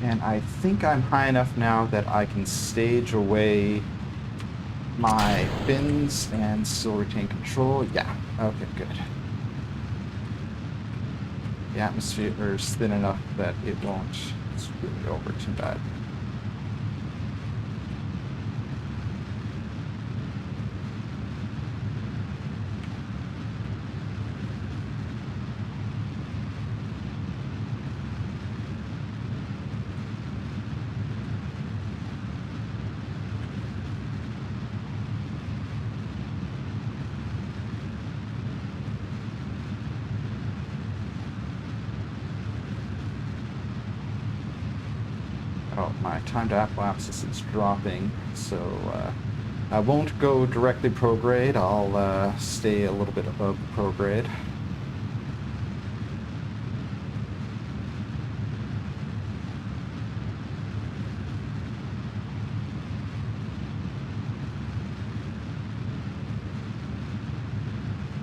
And I think I'm high enough now that I can stage away my fins and still retain control. Yeah, okay, good. The atmosphere is thin enough that it won't screw me over too bad. Oh, my time to apoapsis is dropping, so I won't go directly prograde. I'll stay a little bit above prograde.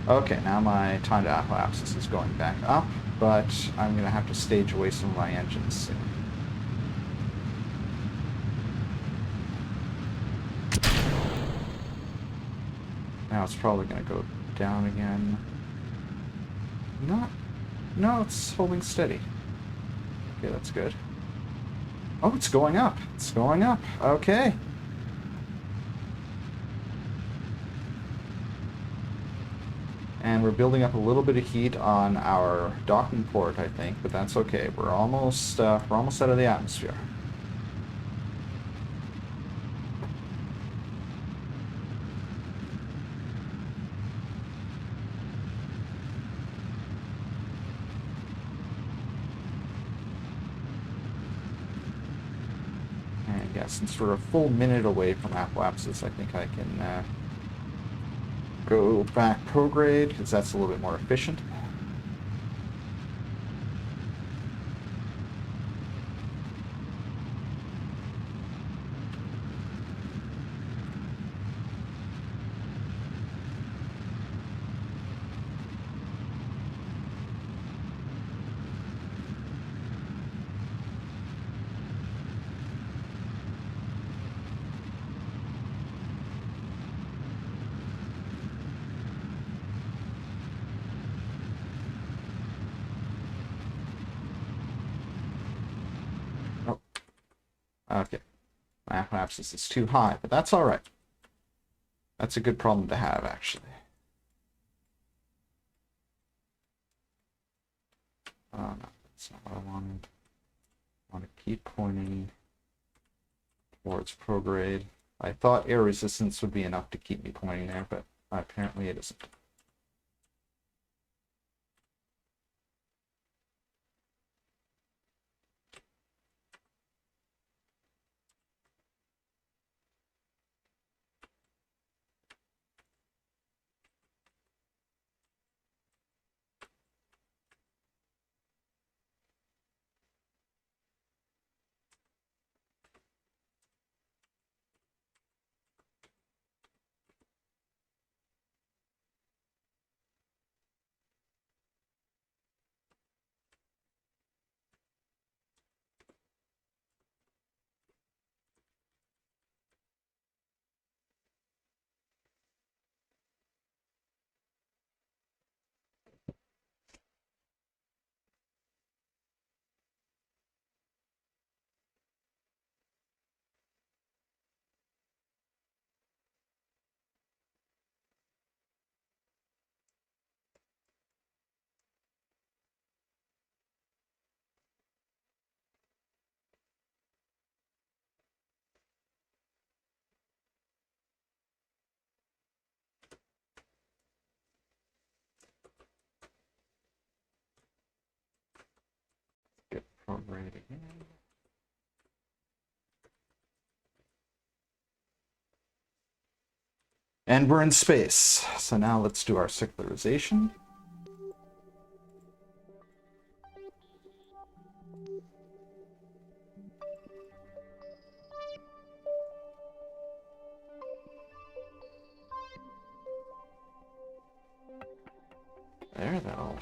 Okay, now my time to apoapsis is going back up, but I'm going to have to stage away some of my engines soon. Now it's probably going to go down again. No, it's holding steady. Okay, that's good. Oh, it's going up. It's going up. Okay. And we're building up a little bit of heat on our docking port, I think, but that's okay. We're almost out of the atmosphere. And yeah, since we're a full minute away from apoapsis, I think I can go back prograde, because that's a little bit more efficient. My apoapsis is too high, but that's all right. That's a good problem to have, actually. No, that's not what I wanted. I want to keep pointing towards prograde. I thought air resistance would be enough to keep me pointing there, but apparently it isn't. Get prograde again. And we're in space. So now let's do our circularization. There, that'll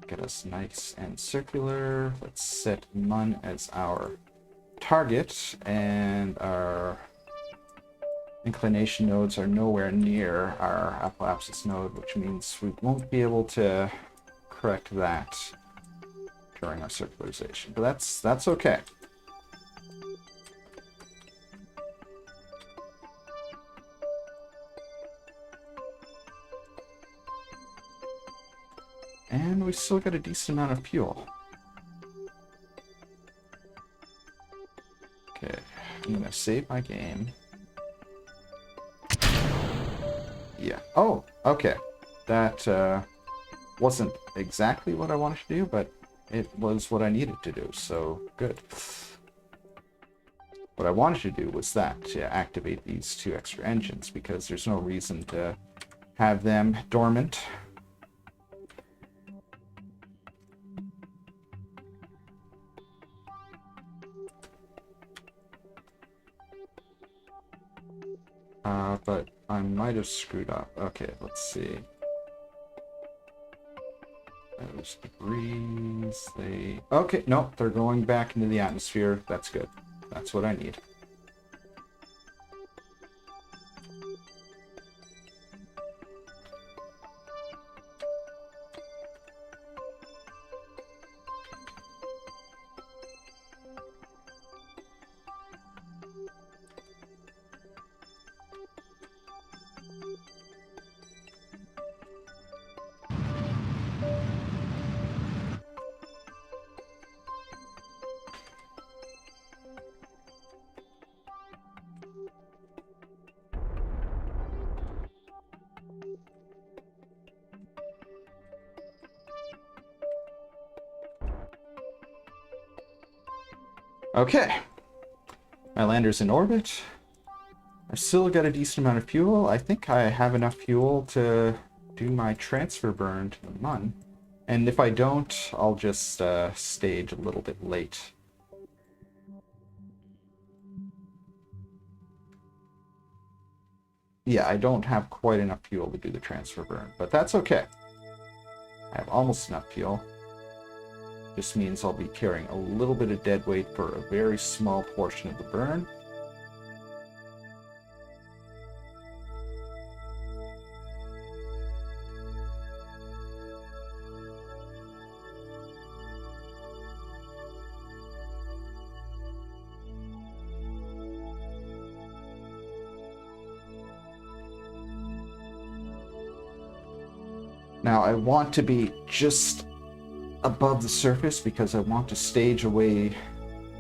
get us nice and circular. Let's set Mun as our target, and our inclination nodes are nowhere near our apoapsis node, which means we won't be able to correct that during our circularization. But that's okay. And we still got a decent amount of fuel. Okay, I'm gonna save my game. Yeah. Oh, okay. That wasn't exactly what I wanted to do, but it was what I needed to do, so good. What I wanted to do was that, to activate these 2 extra engines, because there's no reason to have them dormant. But I might have screwed up. Okay, let's see. Those debris, they... Okay, no, they're going back into the atmosphere. That's good. That's what I need. Okay. My lander's in orbit. I still got a decent amount of fuel. I think I have enough fuel to do my transfer burn to the Mun. And if I don't, I'll just stage a little bit late. Yeah, I don't have quite enough fuel to do the transfer burn, but that's okay. I have almost enough fuel. Just means I'll be carrying a little bit of dead weight for a very small portion of the burn. Now I want to be just above the surface because I want to stage away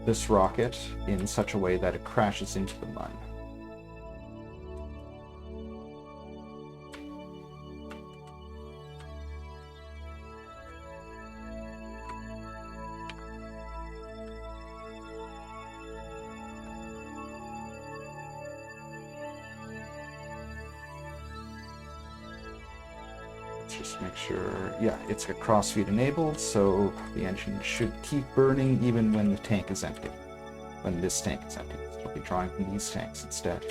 this rocket in such a way that it crashes into the mud. Just make sure, yeah, it's got crossfeed enabled, so the engine should keep burning even when the tank is empty. When this tank is empty. It'll be drawing from these tanks instead.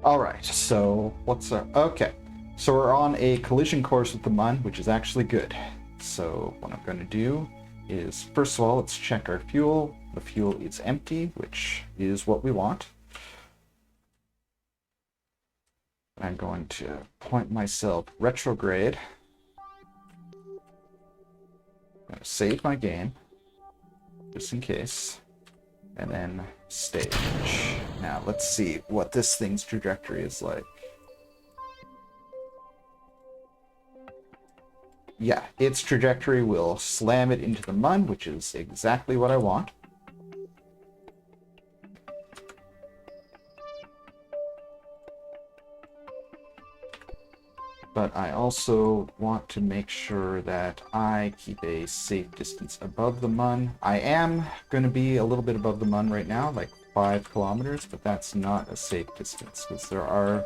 Alright, so what's our... Okay, so we're on a collision course with the Mun, which is actually good. So what I'm going to do is, first of all, let's check our fuel. The fuel is empty, which is what we want. I'm going to point myself retrograde. I'm going to save my game, just in case. And then stage. Now let's see what this thing's trajectory is like. Yeah, its trajectory will slam it into the mud, which is exactly what I want. But I also want to make sure that I keep a safe distance above the Mun. I am going to be a little bit above the Mun right now, like 5 kilometers, but that's not a safe distance, because there are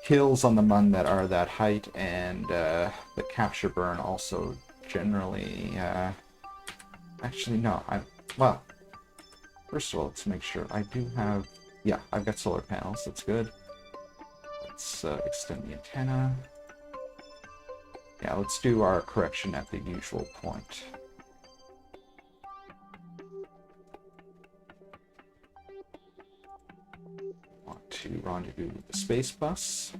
hills on the Mun that are that height, and the capture burn also generally... Actually, no. Well, first of all, let's make sure. I do have... Yeah, I've got solar panels. That's good. Let's extend the antenna. Yeah, let's do our correction at the usual point. Want to rendezvous with the space bus.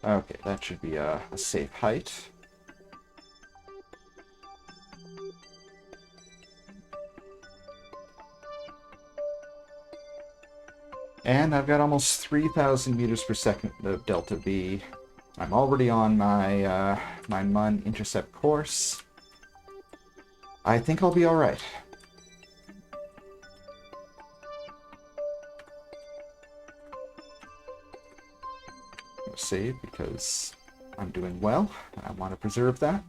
Okay, that should be a safe height. And I've got almost 3,000 meters per second of delta V. I'm already on my my Mun intercept course. I think I'll be all right. Save because I'm doing well. I want to preserve that.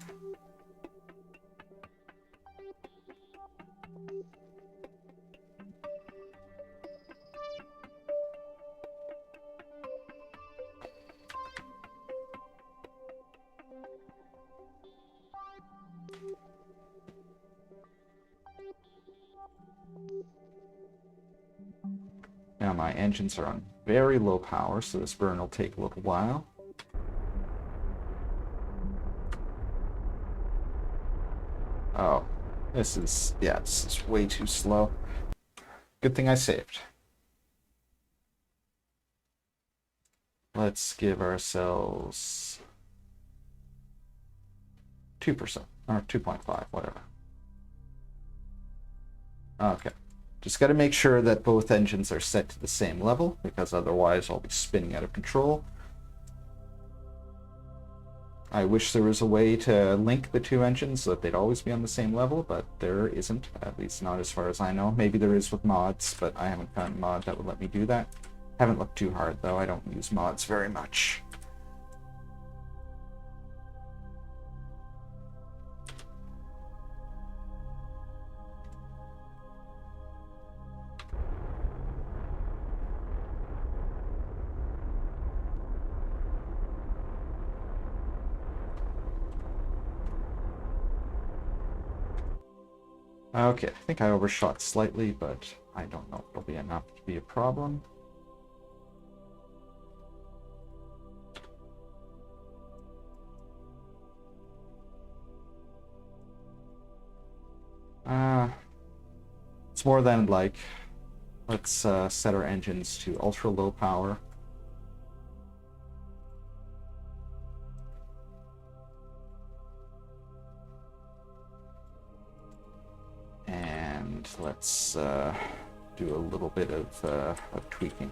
Now my engines are on very low power, so this burn will take a little while. Oh, Yeah, this is way too slow. Good thing I saved. Let's give ourselves 2%, or 2.5, whatever. Okay. Just got to make sure that both engines are set to the same level, because otherwise I'll be spinning out of control. I wish there was a way to link the two engines so that they'd always be on the same level, but there isn't, at least not as far as I know. Maybe there is with mods, but I haven't found a mod that would let me do that. Haven't looked too hard, though. I don't use mods very much. Okay, I think I overshot slightly, but I don't know if it'll be enough to be a problem. It's more than like, let's set our engines to ultra low power. And let's do a little bit of tweaking.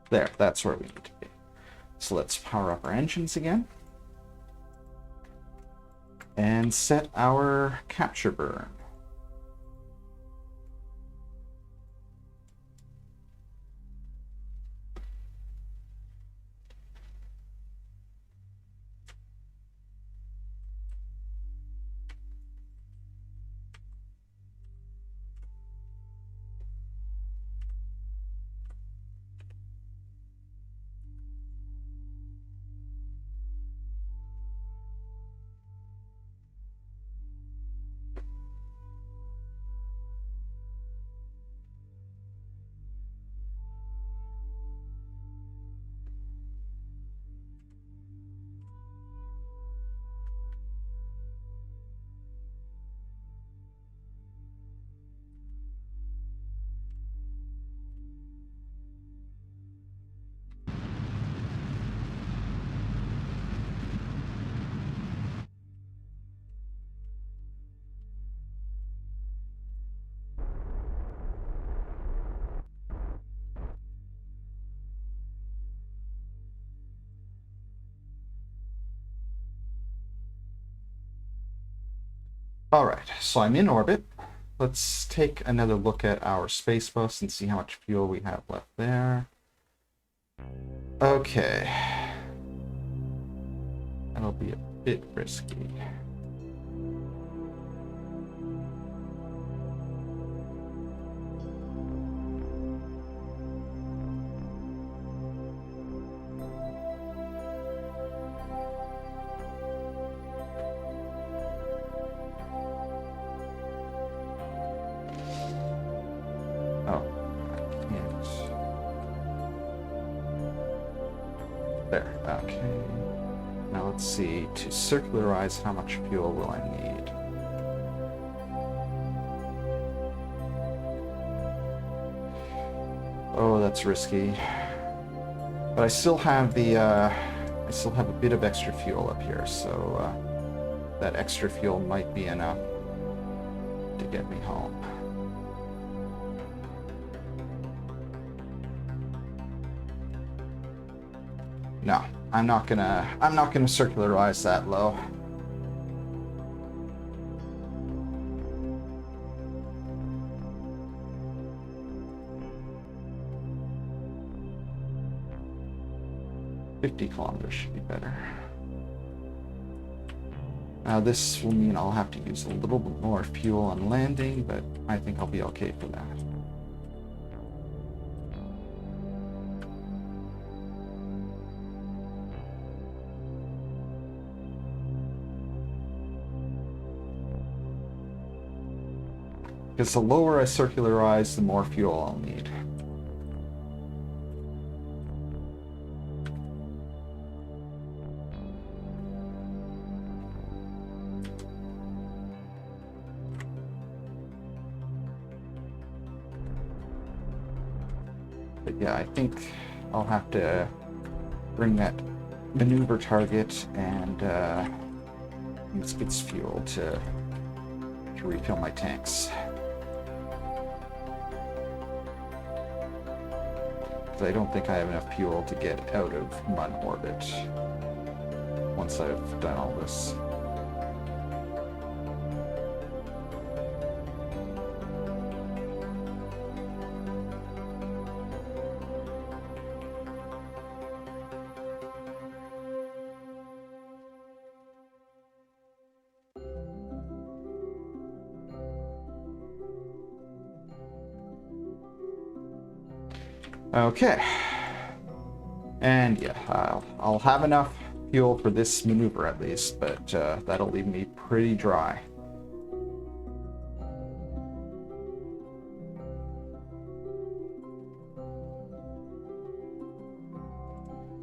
There, that's where we need to be. So let's power up our engines again. And set our capture burn. Alright, so I'm in orbit. Let's take another look at our space bus and see how much fuel we have left there. Okay. That'll be a bit risky. Oh, I can't. There, okay. Now let's see, to circularize, how much fuel will I need? Oh, that's risky. But I still have the, I still have a bit of extra fuel up here, so that extra fuel might be enough to get me home. No, I'm not gonna circularize that low. $50 kilometers should be better. Now this will mean I'll have to use a little bit more fuel on landing, but I think I'll be okay for that. Because the lower I circularize, the more fuel I'll need. But yeah, I think I'll have to bring that maneuver target and use its fuel to refill my tanks. Because I don't think I have enough fuel to get out of Unmanned Orbit once I've done all this. Okay, and yeah, I'll have enough fuel for this maneuver at least, but that'll leave me pretty dry.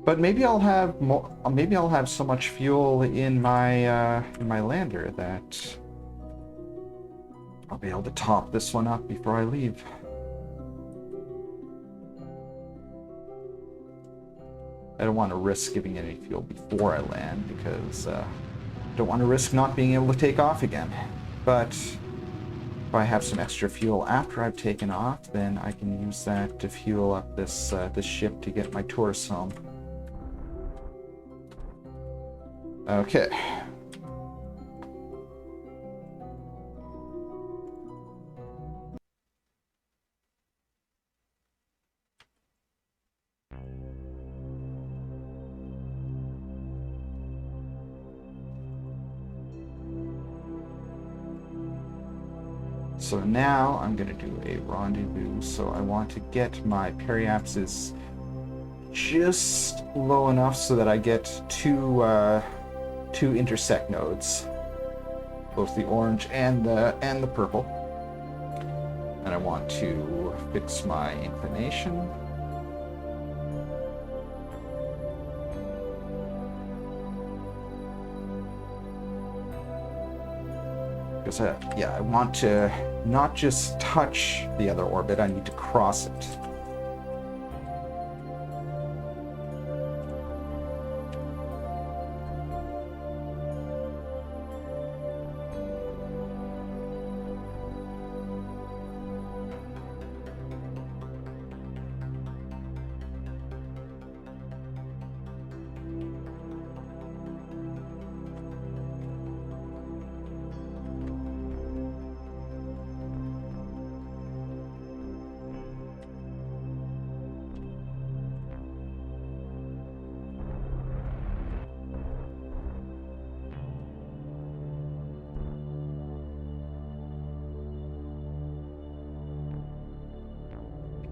But maybe I'll have more. Maybe I'll have so much fuel in my lander that I'll be able to top this one up before I leave. I don't want to risk giving any fuel before I land because I don't want to risk not being able to take off again. But if I have some extra fuel after I've taken off, then I can use that to fuel up this ship to get my tourists home. Okay. So now I'm going to do a rendezvous. So I want to get my periapsis just low enough so that I get two intersect nodes, both the orange and the purple. And I want to fix my inclination. Because I want to not just touch the other orbit, I need to cross it.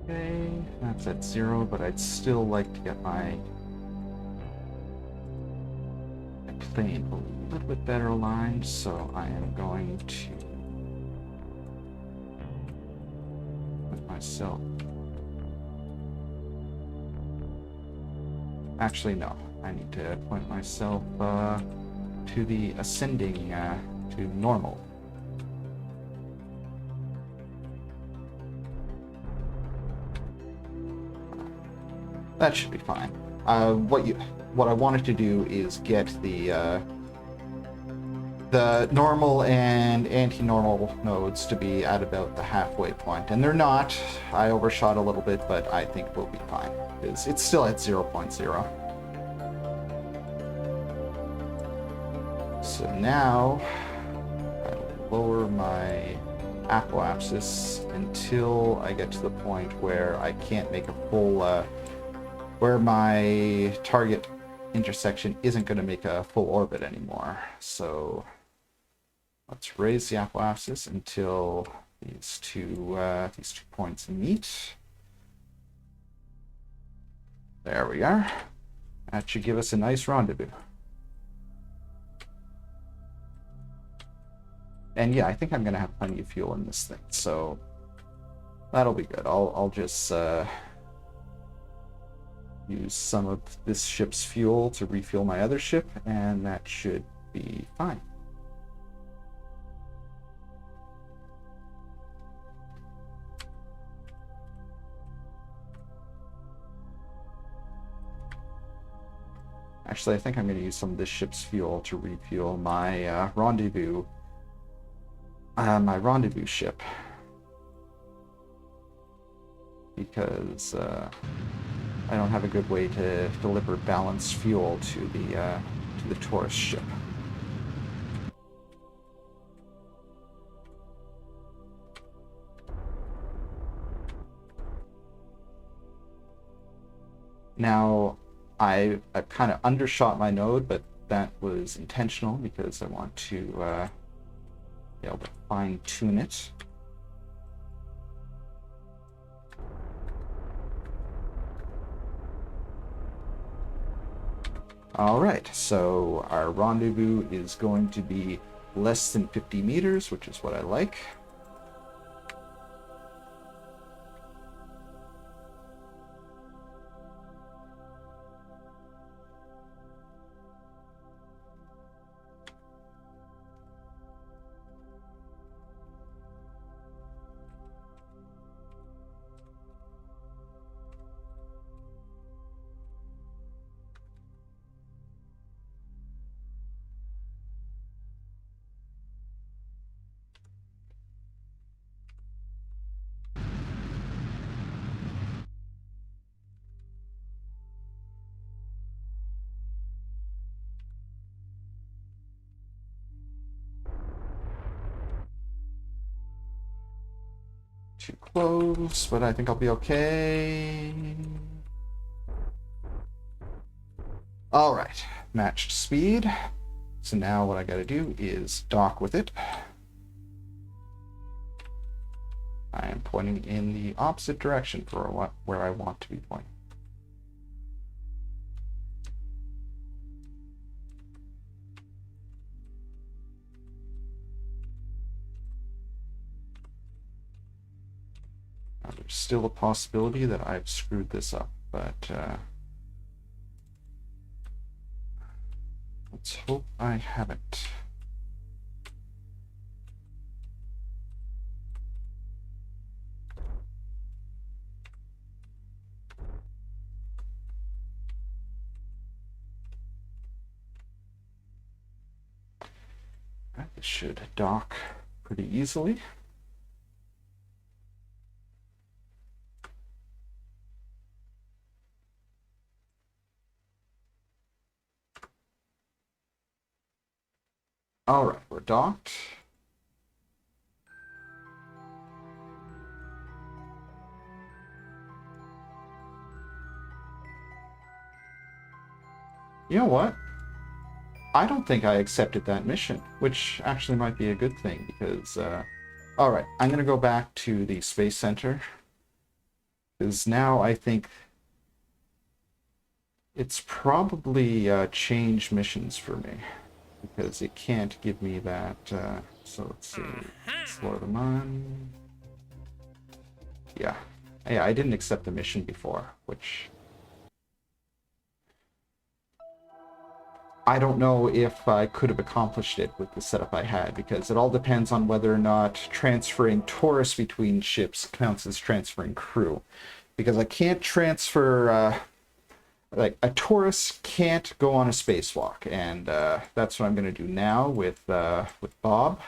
Okay, that's at 0, but I'd still like to get my plane a little bit better aligned, so I am going to put myself... Actually, no. I need to point myself to the ascending, to normal. That should be fine. What I wanted to do is get the normal and anti-normal nodes to be at about the halfway point, and they're not. I overshot a little bit, but I think we'll be fine. It's still at 0.0. So now I'll lower my apoapsis until I get to the point where I can't make a full where my target intersection isn't going to make a full orbit anymore. So let's raise the apoapsis until these two points meet. There we are. That should give us a nice rendezvous. And yeah, I think I'm gonna have plenty of fuel in this thing, so that'll be good. I'll just use some of this ship's fuel to refuel my other ship, and that should be fine. Actually, I think I'm going to use some of this ship's fuel to refuel my rendezvous ship, because I don't have a good way to deliver balanced fuel to the tourist ship. Now, I've kind of undershot my node, but that was intentional because I want to be able to fine-tune it. Alright, so our rendezvous is going to be less than 50 meters, which is what I like. Too close, but I think I'll be okay. Alright, matched speed. So now what I gotta do is dock with it. I am pointing in the opposite direction for where I want to be pointing. Now, there's still a possibility that I've screwed this up, but let's hope I haven't. This should dock pretty easily. All right, we're docked. You know what? I don't think I accepted that mission, which actually might be a good thing, because, alright, I'm going to go back to the Space Center, because now I think it's probably changed missions for me, because it can't give me that, so let's see, explore the mine. Yeah, I didn't accept the mission before, which I don't know if I could have accomplished it with the setup I had, because it all depends on whether or not transferring tourists between ships counts as transferring crew. Because I can't transfer, like, a tourist can't go on a spacewalk, and that's what I'm going to do now with Bob.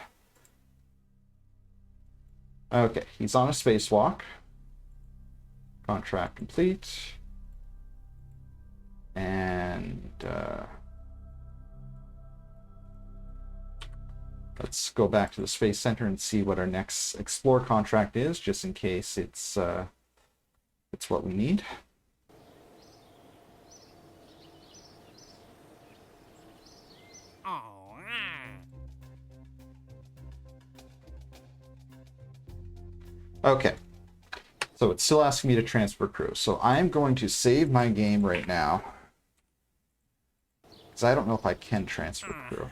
Okay, he's on a spacewalk. Contract complete. And let's go back to the Space Center and see what our next Explore contract is, just in case it's what we need. Okay, so it's still asking me to transfer crew. So I'm going to save my game right now, because I don't know if I can transfer crew.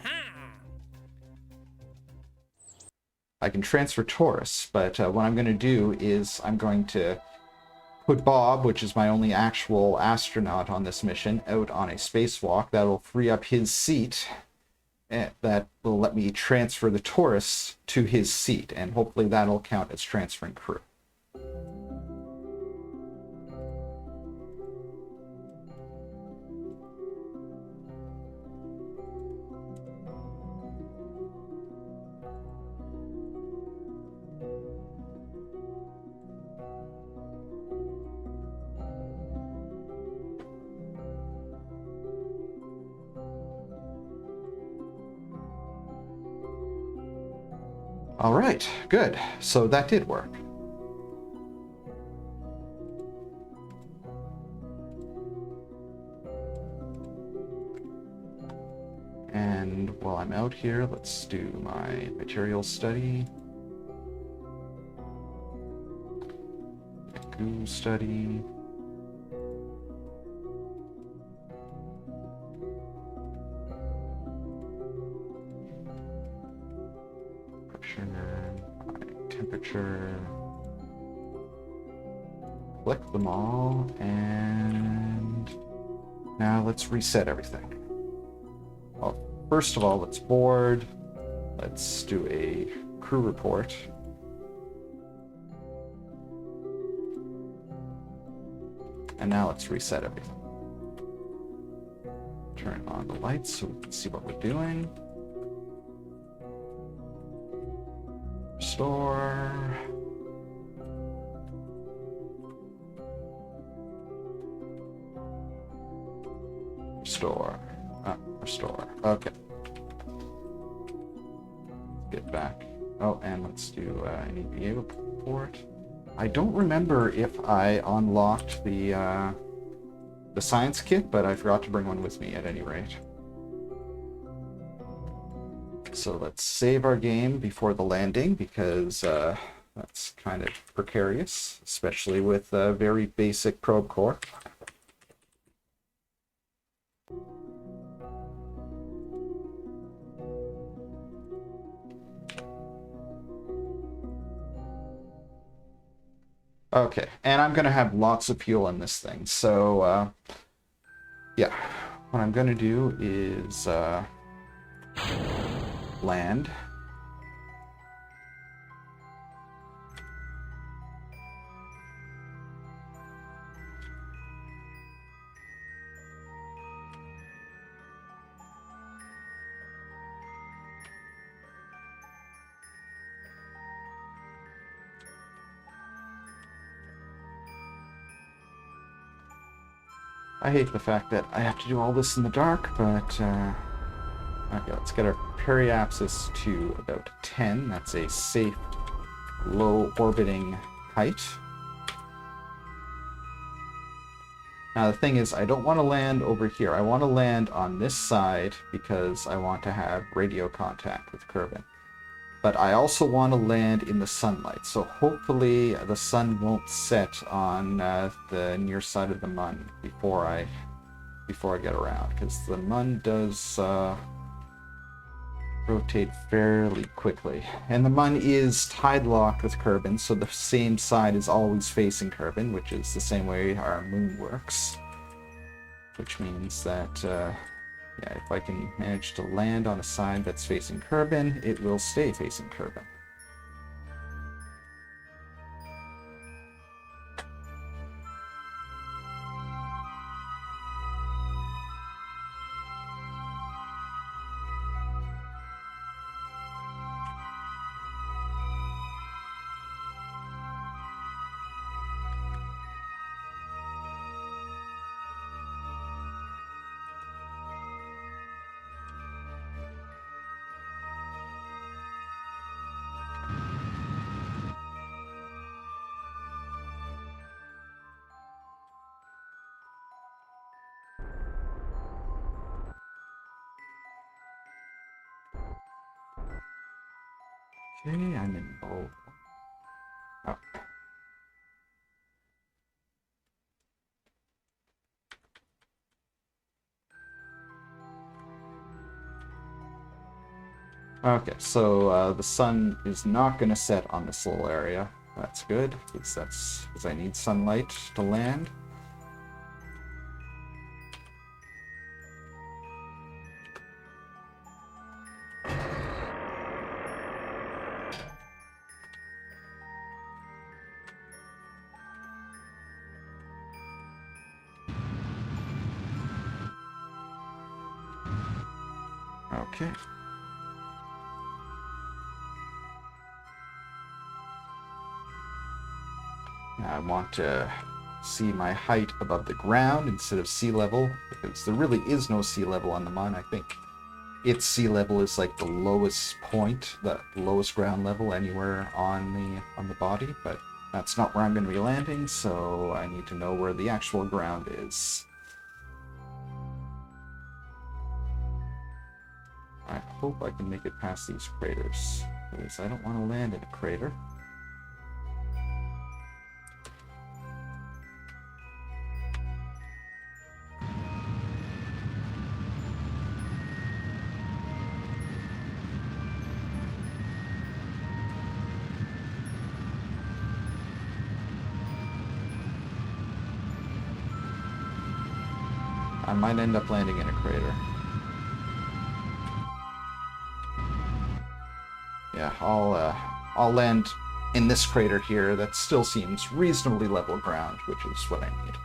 I can transfer Taurus, but what I'm going to do is I'm going to put Bob, which is my only actual astronaut on this mission, out on a spacewalk. That will free up his seat, and that will let me transfer the Taurus to his seat, and hopefully that'll count as transferring crew. All right, good. So that did work. And while I'm out here, let's do my material study. Goo study. Pressure, temperature. Click them all, and now let's reset everything. Well, first of all, let's board. Let's do a crew report. And now let's reset everything. Turn on the lights so we can see what we're doing. Restore. Restore. Restore. Okay. Get back. Oh, and let's do any VA report. I don't remember if I unlocked the science kit, but I forgot to bring one with me at any rate. So let's save our game before the landing, because that's kind of precarious, especially with a very basic probe core. Okay, and I'm going to have lots of fuel in this thing, so yeah, what I'm going to do is land. I hate the fact that I have to do all this in the dark, but okay, let's get our periapsis to about 10. That's a safe, low orbiting height. Now the thing is, I don't want to land over here. I want to land on this side because I want to have radio contact with Kerbin. But I also want to land in the sunlight, so hopefully the sun won't set on the near side of the Mun before I get around, because the Mun does rotate fairly quickly. And the Mun is tide locked with Kerbin, so the same side is always facing Kerbin, which is the same way our moon works. Which means that yeah, if I can manage to land on a side that's facing Kerbin, it will stay facing Kerbin. Okay, I'm in bold. Oh. Okay, so the sun is not going to set on this little area. That's good, because I need sunlight to land. Okay. I want to see my height above the ground instead of sea level, because there really is no sea level on the Mun. I think its sea level is like the lowest point, the lowest ground level anywhere on the body, but that's not where I'm going to be landing, so I need to know where the actual ground is. I hope I can make it past these craters, because I don't want to land in a crater. I might end up landing in a crater. Yeah, I'll land in this crater here. That still seems reasonably level ground, which is what I need.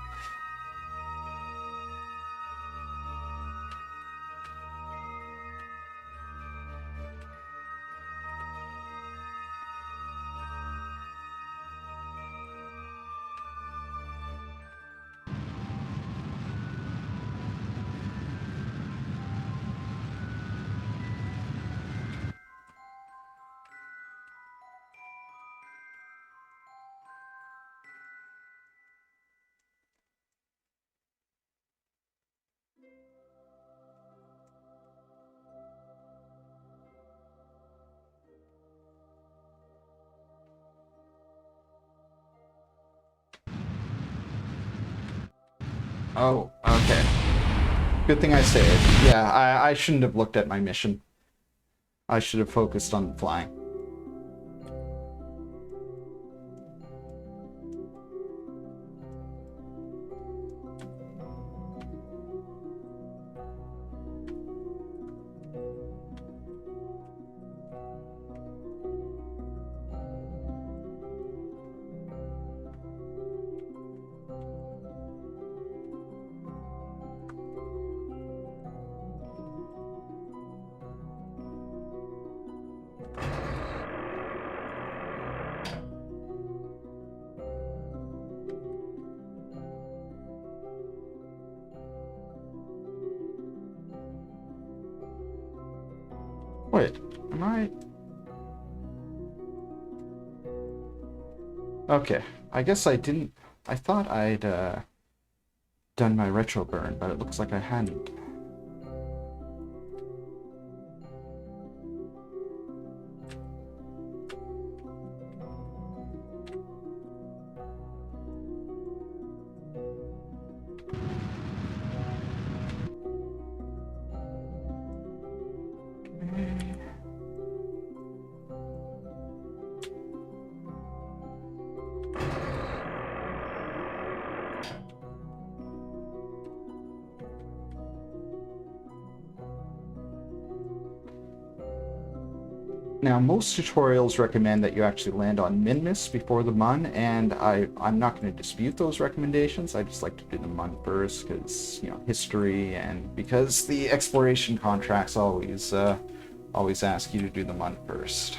Oh, okay. Good thing I saved. Yeah, I shouldn't have looked at my mission. I should have focused on flying. Wait, am I... Okay, I guess I didn't... I thought I'd done my retro burn, but it looks like I hadn't. Now, most tutorials recommend that you actually land on Minmus before the Mun, and I'm not going to dispute those recommendations. I just like to do the Mun first because, you know, history, and because the exploration contracts always ask you to do the Mun first.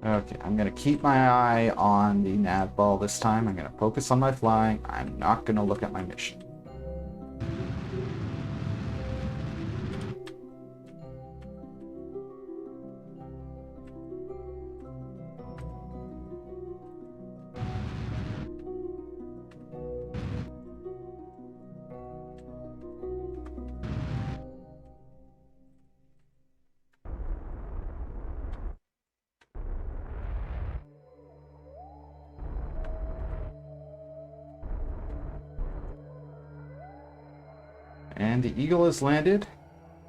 Okay, I'm gonna keep my eye on the nav ball this time. I'm gonna focus on my flying. I'm not gonna look at my mission. And the Eagle has landed,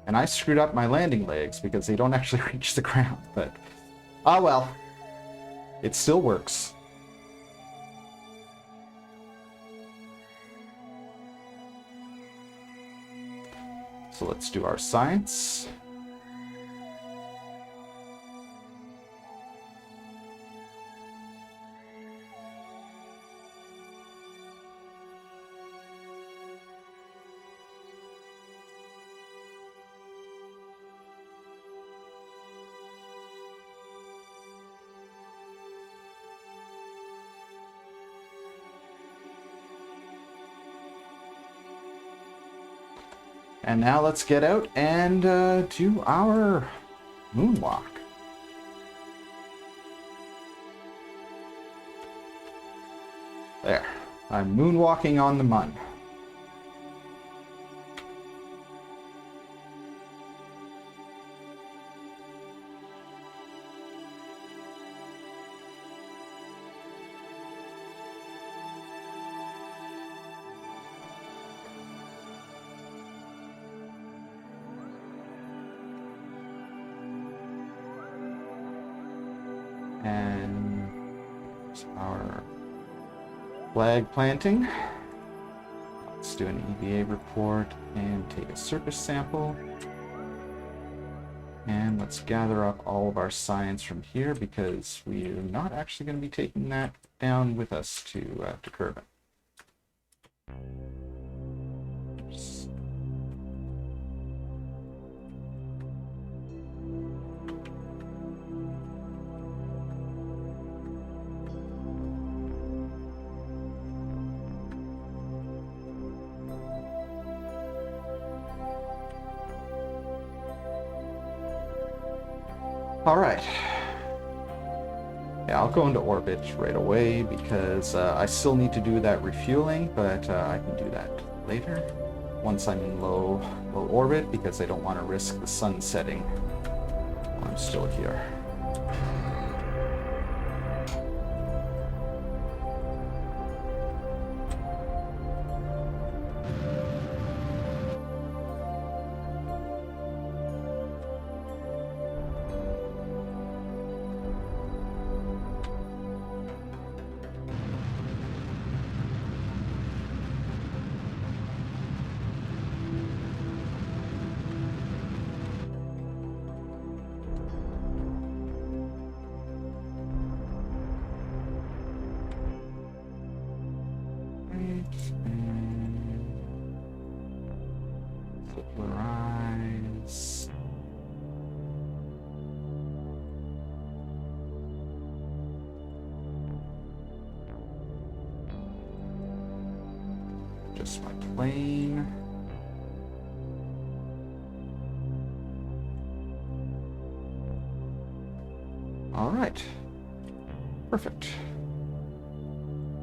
and I screwed up my landing legs because they don't actually reach the ground, but oh well. It still works. So let's do our science. And now let's get out and do our moonwalk. There. I'm moonwalking on the Mun. And our flag planting. Let's do an EVA report and take a surface sample. And let's gather up all of our science from here because we're not actually going to be taking that down with us to Kerbal. All right. Yeah, I'll go into orbit right away because I still need to do that refueling, but I can do that later once I'm in low orbit because I don't want to risk the sun setting while I'm still here. Rise. Just my plane. All right. Perfect.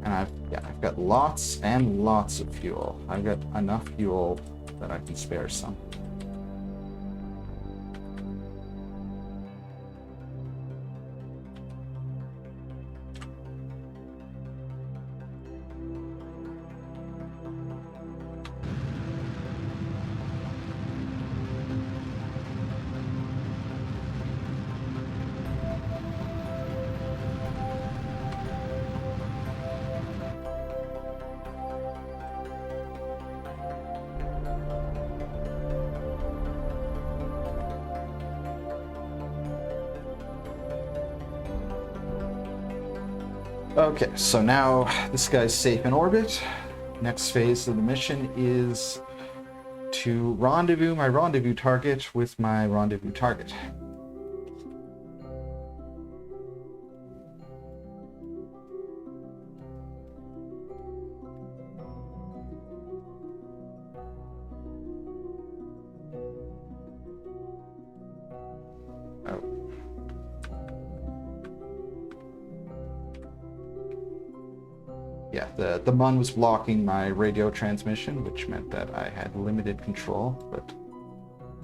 And I've got lots and lots of fuel. I've got enough fuel that I can spare some. Okay, so now this guy's safe in orbit. Next phase of the mission is to rendezvous my rendezvous target with my rendezvous target. Yeah, the MUN was blocking my radio transmission, which meant that I had limited control, but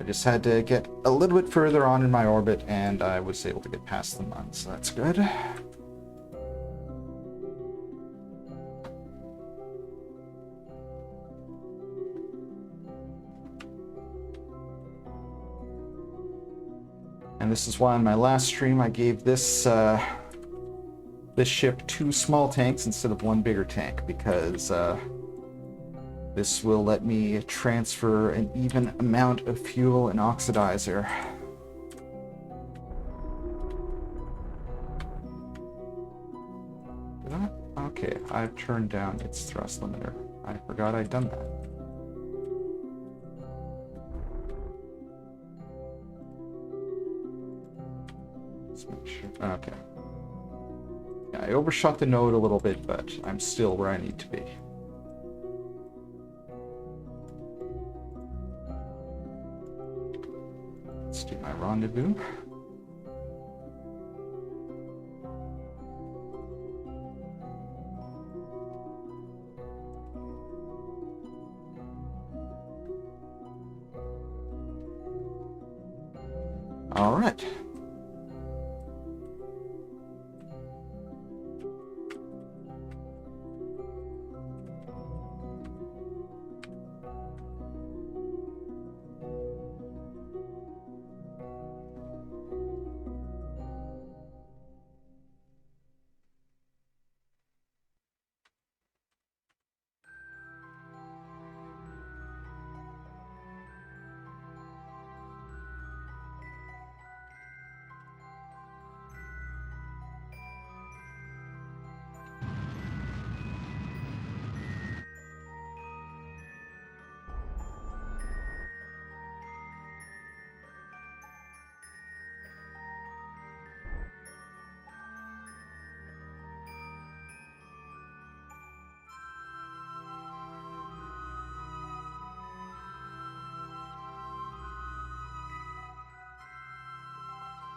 I just had to get a little bit further on in my orbit, and I was able to get past the MUN, so that's good. And this is why in my last stream I gave this this ship 2 small tanks instead of 1 bigger tank, because this will let me transfer an even amount of fuel and oxidizer. Did I? Okay, I've turned down its thrust limiter. I forgot I'd done that. Let's make sure. Okay. Yeah, I overshot the node a little bit, but I'm still where I need to be. Let's do my rendezvous. All right.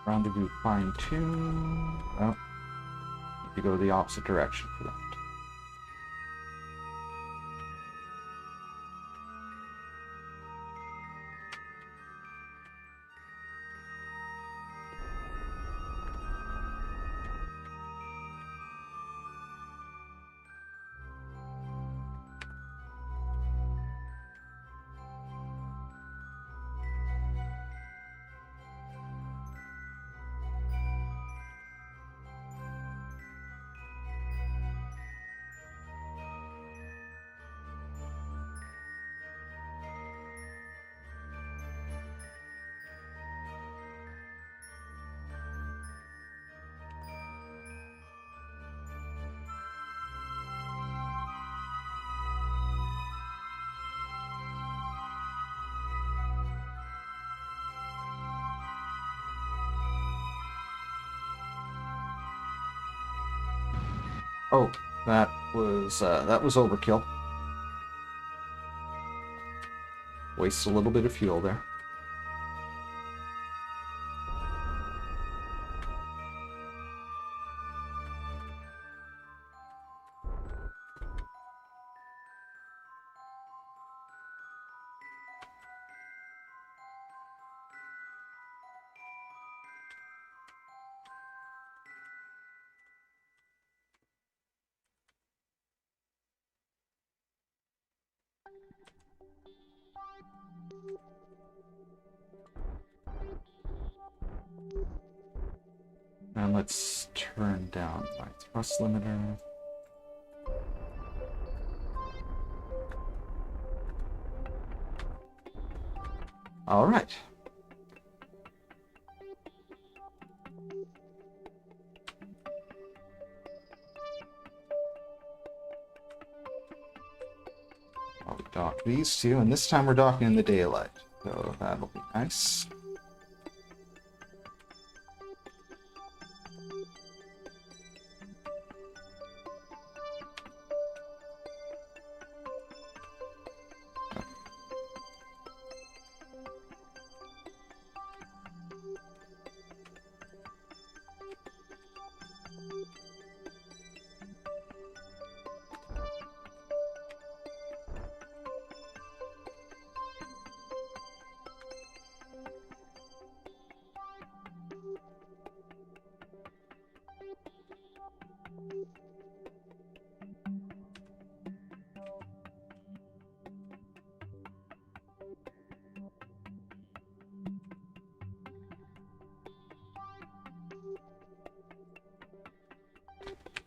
Rendezvous fine-tune. Oh, need to go the opposite direction for that. Oh, that was overkill. Waste a little bit of fuel there. And let's turn down my thrust limiter. All right. I'll dock these two, and this time we're docking in the daylight, so that'll be nice.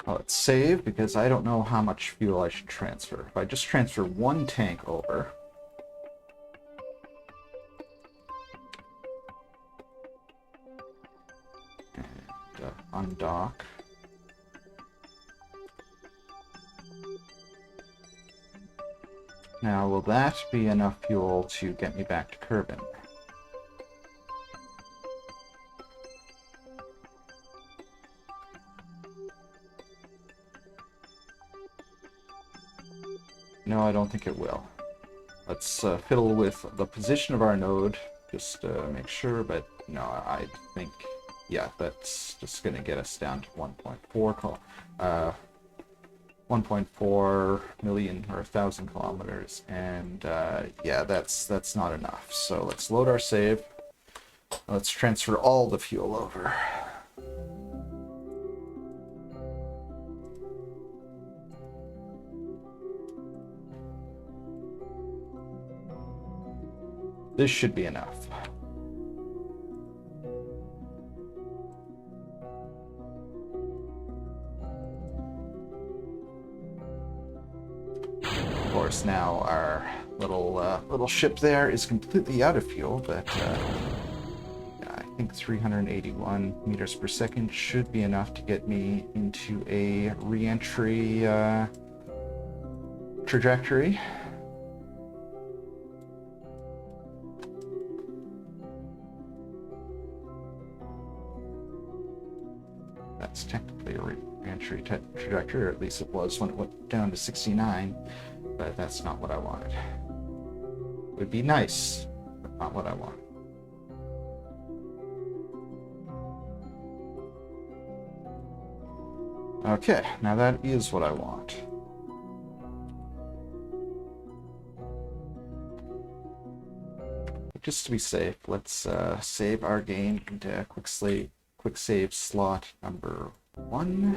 Let's save, because I don't know how much fuel I should transfer. If I just transfer one tank over... and undock... Now, will that be enough fuel to get me back to Kerbin? No, I don't think it will. Let's fiddle with the position of our node, just to make sure, but no, I think, yeah, that's just going to get us down to 1.4 million or 1,000 kilometers, and yeah, that's not enough. So let's load our save. Let's transfer all the fuel over. This should be enough. Of course, now our little ship there is completely out of fuel, but yeah, I think 381 meters per second should be enough to get me into a re-entry trajectory. That's technically a re-entry trajectory, or at least it was when it went down to 69, but that's not what I wanted. It would be nice, but not what I want. Okay, now that is what I want. Just to be safe, let's save our game into quick save slot number 1.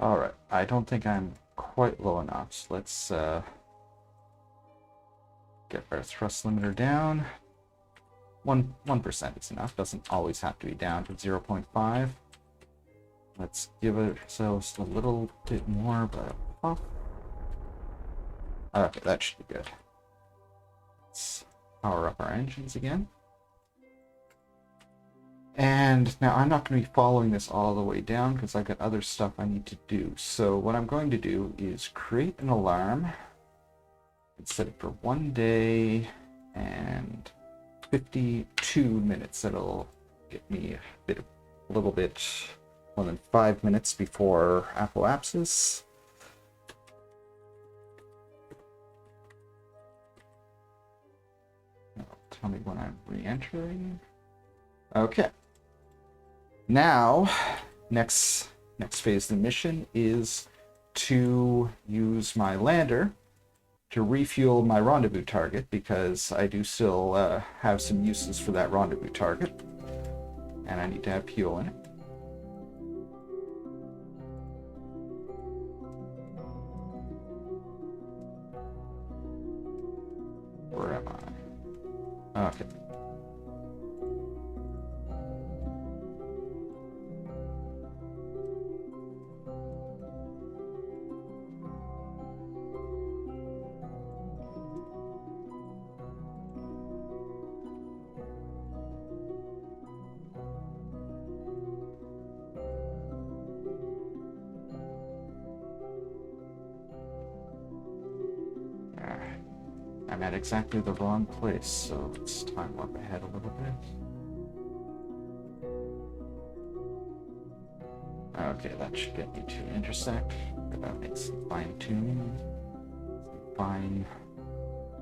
Alright, I don't think I'm quite low enough, so let's get our thrust limiter down. 1% is enough, doesn't always have to be down to 0.5. Let's give ourselves a little bit more, but oh. Okay, that should be good. Let's power up our engines again. And now I'm not going to be following this all the way down because I've got other stuff I need to do. So what I'm going to do is create an alarm and set it for 1 day and 52 minutes. That'll get me a little bit more than 5 minutes before apoapsis. Tell me when I'm re-entering. Okay. Now, next phase of the mission is to use my lander to refuel my rendezvous target, because I do still have some uses for that rendezvous target, and I need to have fuel in it. Where am I? Okay. I'm at exactly the wrong place, so let's time warp ahead a little bit. Okay, that should get me to intersect. That makes some fine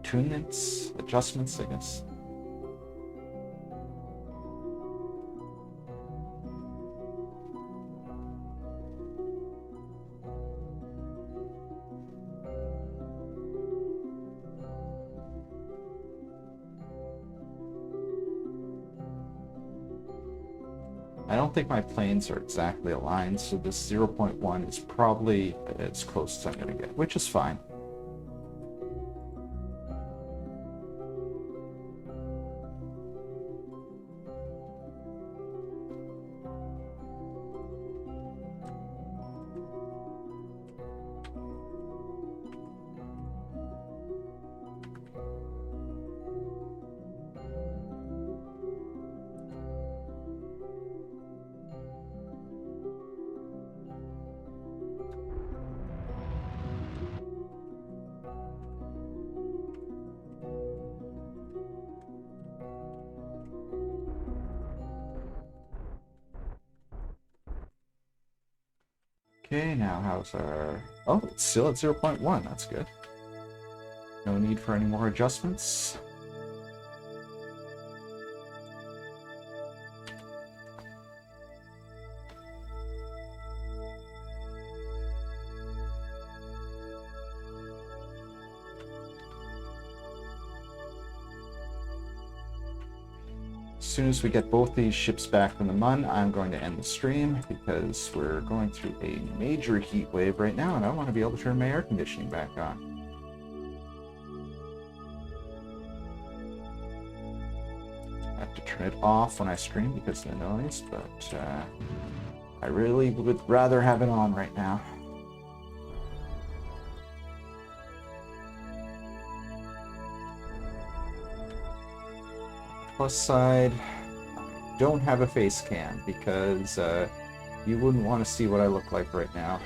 tunements, adjustments, I guess. I don't think my planes are exactly aligned, so this 0.1 is probably as close as I'm going to get, which is fine. Okay, now how's our... Oh, it's still at 0.1. That's good. No need for any more adjustments. As soon as we get both these ships back from the Mun, I'm going to end the stream because we're going through a major heat wave right now, and I want to be able to turn my air conditioning back on. I have to turn it off when I stream because of the noise, but I really would rather have it on right now. Plus side, I don't have a face cam because you wouldn't want to see what I look like right now.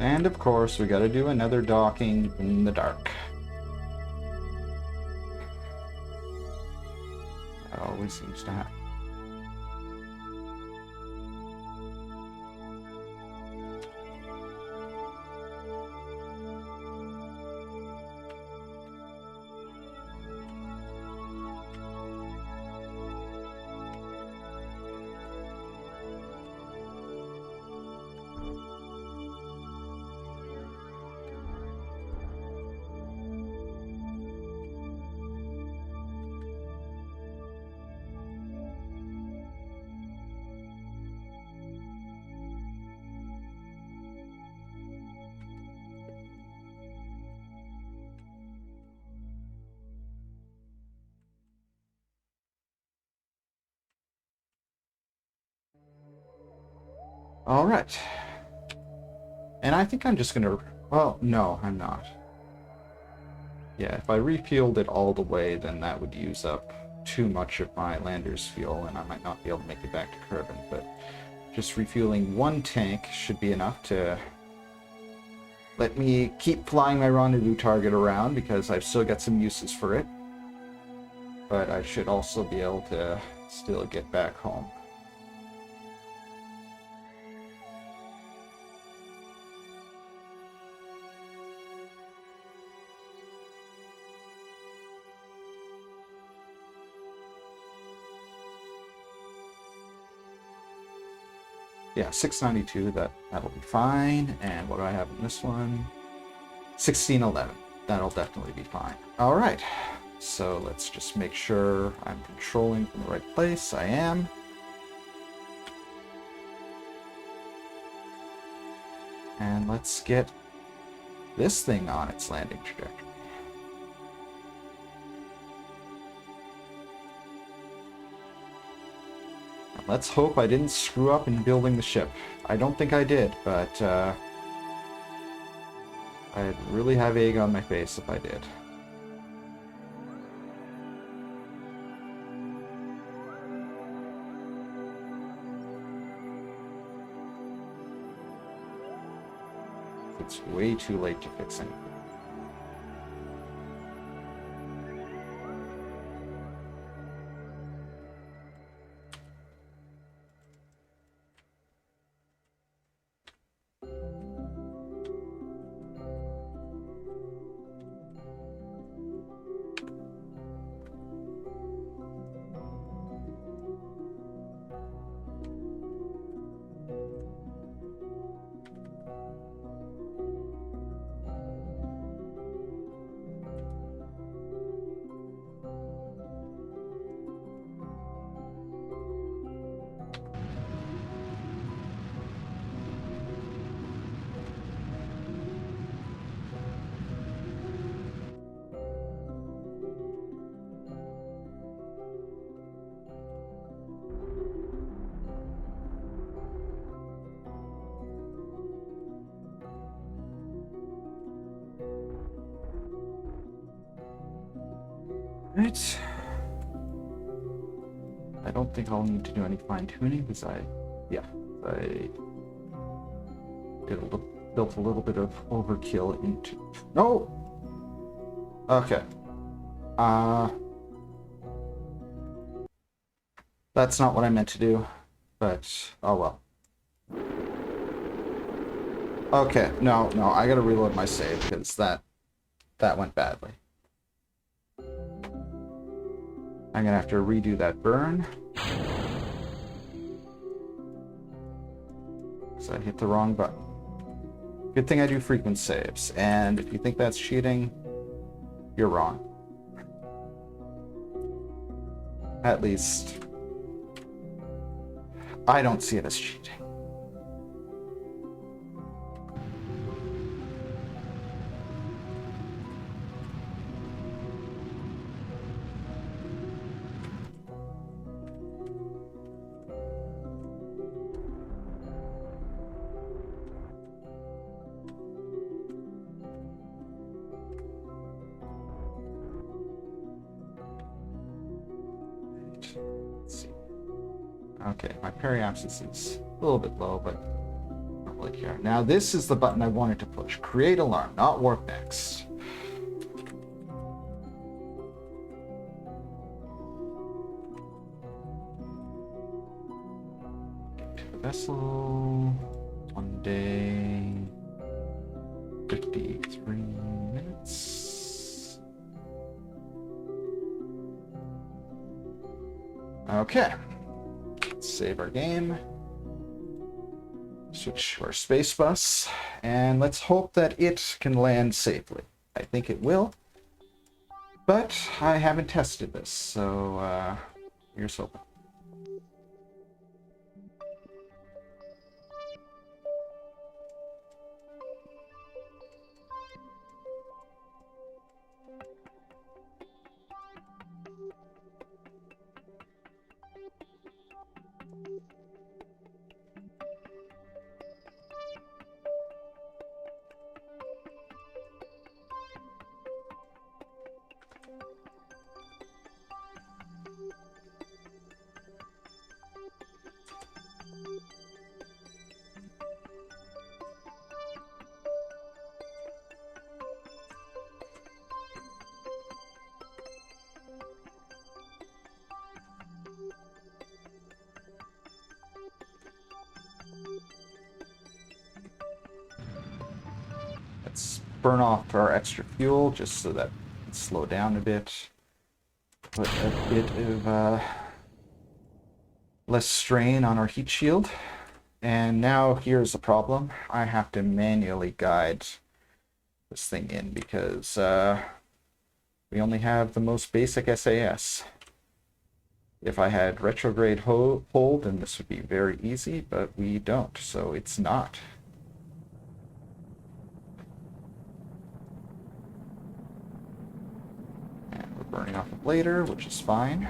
And of course, we gotta do another docking in the dark. That always seems to happen. All right. And I think I'm just gonna... Well, no, I'm not. Yeah, if I refueled it all the way, then that would use up too much of my lander's fuel, and I might not be able to make it back to Kerbin, but just refueling one tank should be enough to let me keep flying my rendezvous target around, because I've still got some uses for it. But I should also be able to still get back home. Yeah, 692, that'll be fine. And what do I have in this one? 1611. That'll definitely be fine. All right. So let's just make sure I'm controlling from the right place. I am. And let's get this thing on its landing trajectory. And let's hope I didn't screw up in building the ship. I don't think I did, but I'd really have egg on my face if I did. It's way too late to fix anything. Right. I don't think I'll need to do any fine-tuning because I built a little bit of overkill into. No. Okay. That's not what I meant to do, but oh well. Okay, no, I gotta reload my save because that went badly. I'm gonna have to redo that burn. Because I hit the wrong button. Good thing I do frequent saves, and if you think that's cheating, you're wrong. At least, I don't see it as cheating. Let's see. Okay, my periapsis is a little bit low, but I don't really care. Now this is the button I wanted to push. Create alarm, not warp next. To the vessel. 1 day. 53 minutes. Okay. Let's save our game. Switch to our space bus. And let's hope that it can land safely. I think it will. But I haven't tested this, so here's hoping. Let's burn off our extra fuel just so that we can slow down a bit. Put a bit of less strain on our heat shield. And now here's the problem. I have to manually guide this thing in because we only have the most basic SAS. If I had retrograde hold, then this would be very easy, but we don't, so it's not. And we're burning off the blader, which is fine.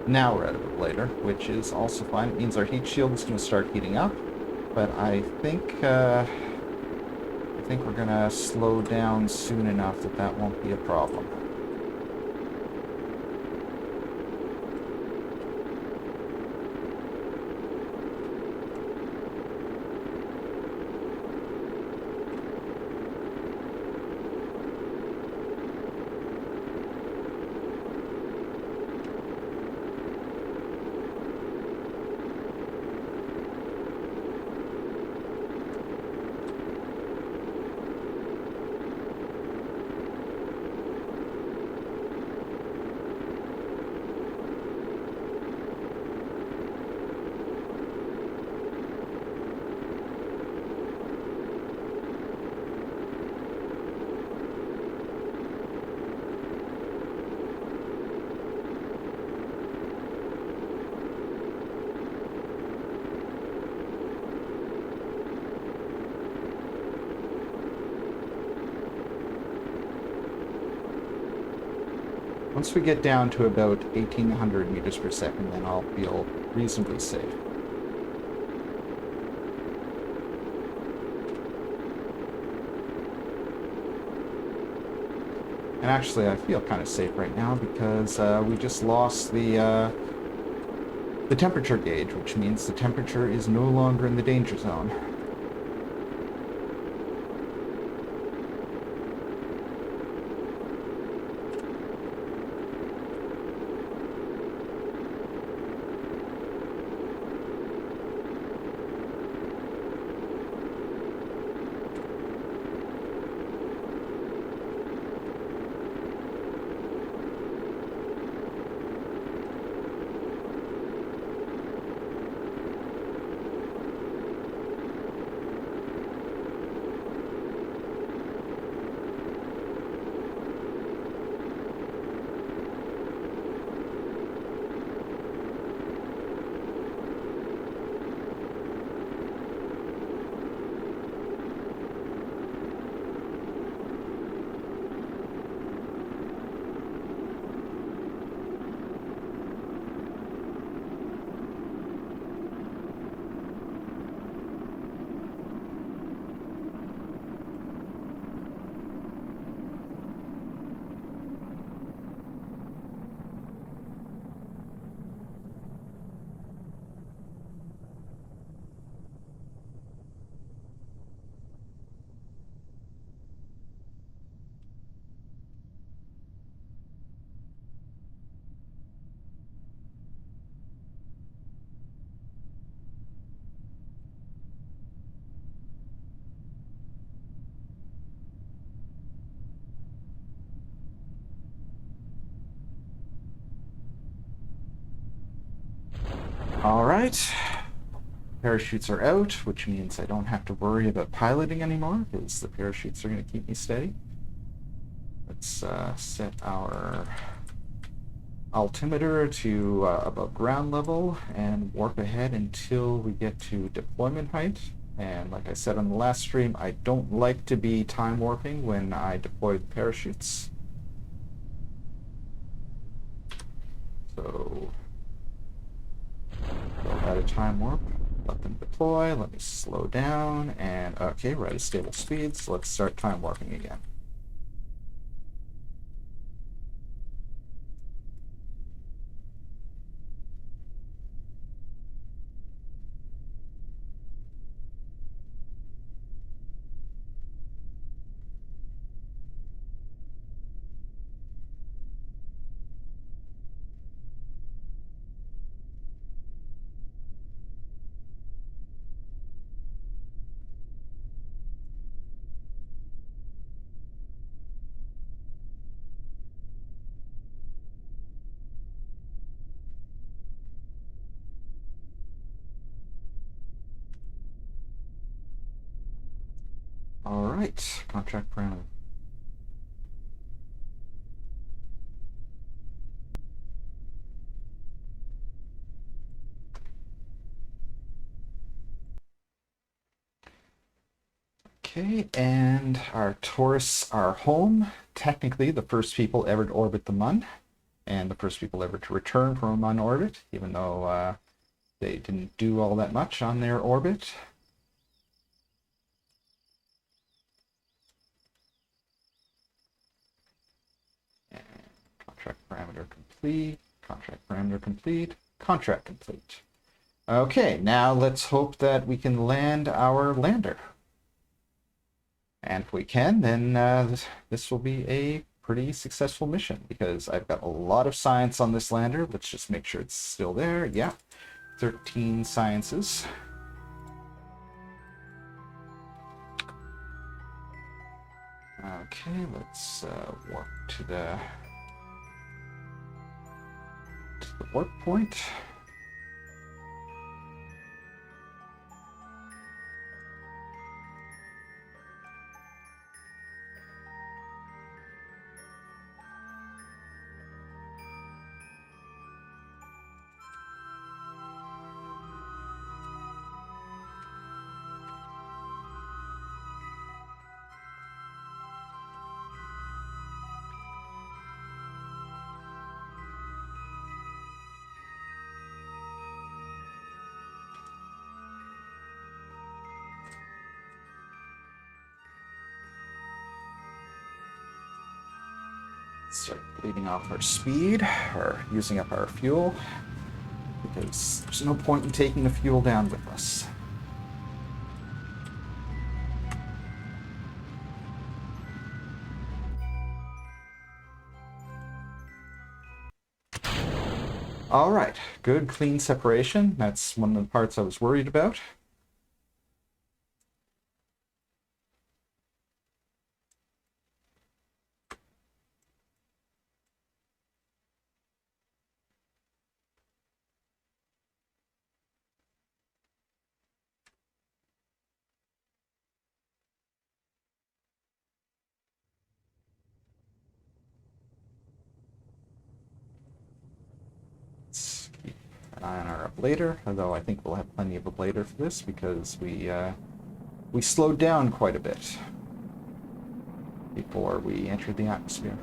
Now we're out of the blader, which is also fine. It means our heat shield is going to start heating up, but I think we're going to slow down soon enough that that won't be a problem. Once we get down to about 1800 meters per second, then I'll feel reasonably safe. And actually, I feel kind of safe right now because we just lost the temperature gauge, which means the temperature is no longer in the danger zone. All right. Parachutes are out, which means I don't have to worry about piloting anymore because the parachutes are going to keep me steady. Let's set our altimeter to above ground level and warp ahead until we get to deployment height. And like I said on the last stream, I don't like to be time warping when I deploy the parachutes. So, go out of time warp, let them deploy, let me slow down, and okay, we're at a stable speed, so let's start time warping again. right, contract parameter. Okay, and our tourists are home. Technically, the first people ever to orbit the Mun, and the first people ever to return from a Mun orbit, even though they didn't do all that much on their orbit. And contract parameter complete, contract parameter complete, contract complete. Okay, now let's hope that we can land our lander. And if we can, then this will be a pretty successful mission, because I've got a lot of science on this lander. Let's just make sure it's still there. Yeah, 13 sciences. Okay, let's warp to the warp point. Start bleeding off our speed, or using up our fuel, because there's no point in taking the fuel down with us. All right, good clean separation. That's one of the parts I was worried about. Let's keep an eye on our ablator, although I think we'll have plenty of ablator for this, because we slowed down quite a bit before we entered the atmosphere.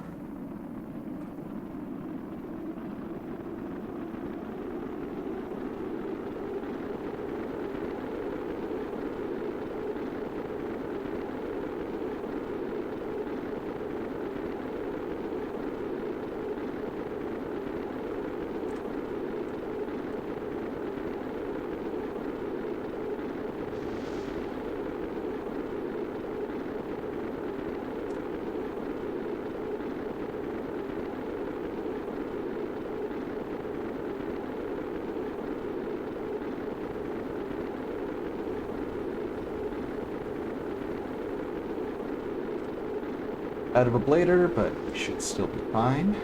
Out of ablator, but we should still be fine.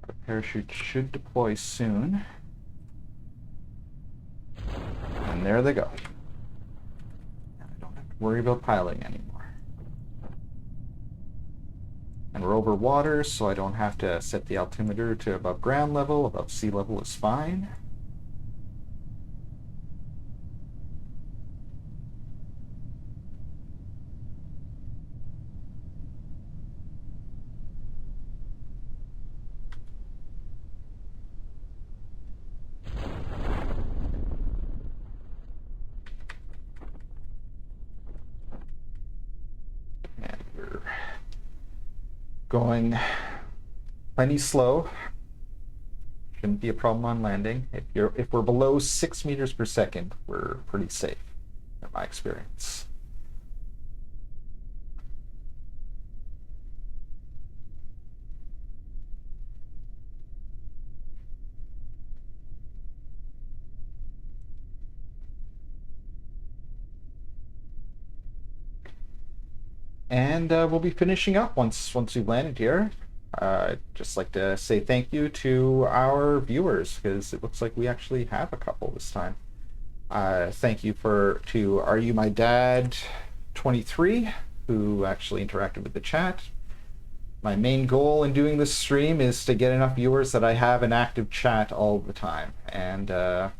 Our parachute should deploy soon. And there they go. I don't have to worry about piloting anymore. And we're over water, so I don't have to set the altimeter to above ground level. Above sea level is fine. going plenty slow. Shouldn't be a problem on landing. If we're below 6 meters per second, we're pretty safe, in my experience. And we'll be finishing up once we've landed here. I'd just like to say thank you to our viewers, because it looks like we actually have a couple this time. Thank you to Are You My Dad 23, who actually interacted with the chat. My main goal in doing this stream is to get enough viewers that I have an active chat all the time, and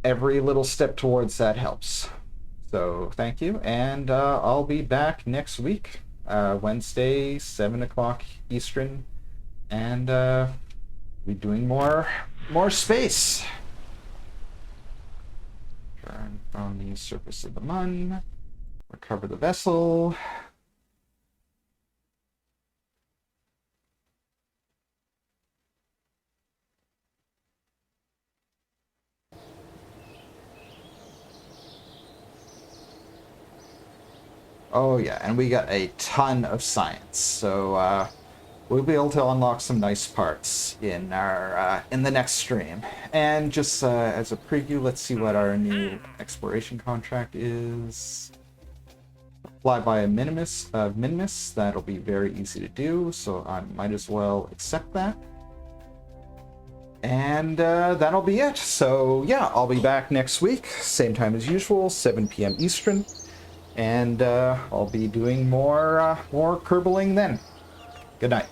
every little step towards that helps. So thank you, and I'll be back next week, Wednesday, 7 o'clock Eastern, and be doing more space. Turn from the surface of the Mun, recover the vessel. Oh yeah, and we got a ton of science, so we'll be able to unlock some nice parts in our in the next stream. And just as a preview, let's see what our new exploration contract is. Fly by a minimus. That'll be very easy to do, so I might as well accept that. And that'll be it. So yeah, I'll be back next week, same time as usual, 7 p.m. Eastern. And I'll be doing more kerbaling then. Good night.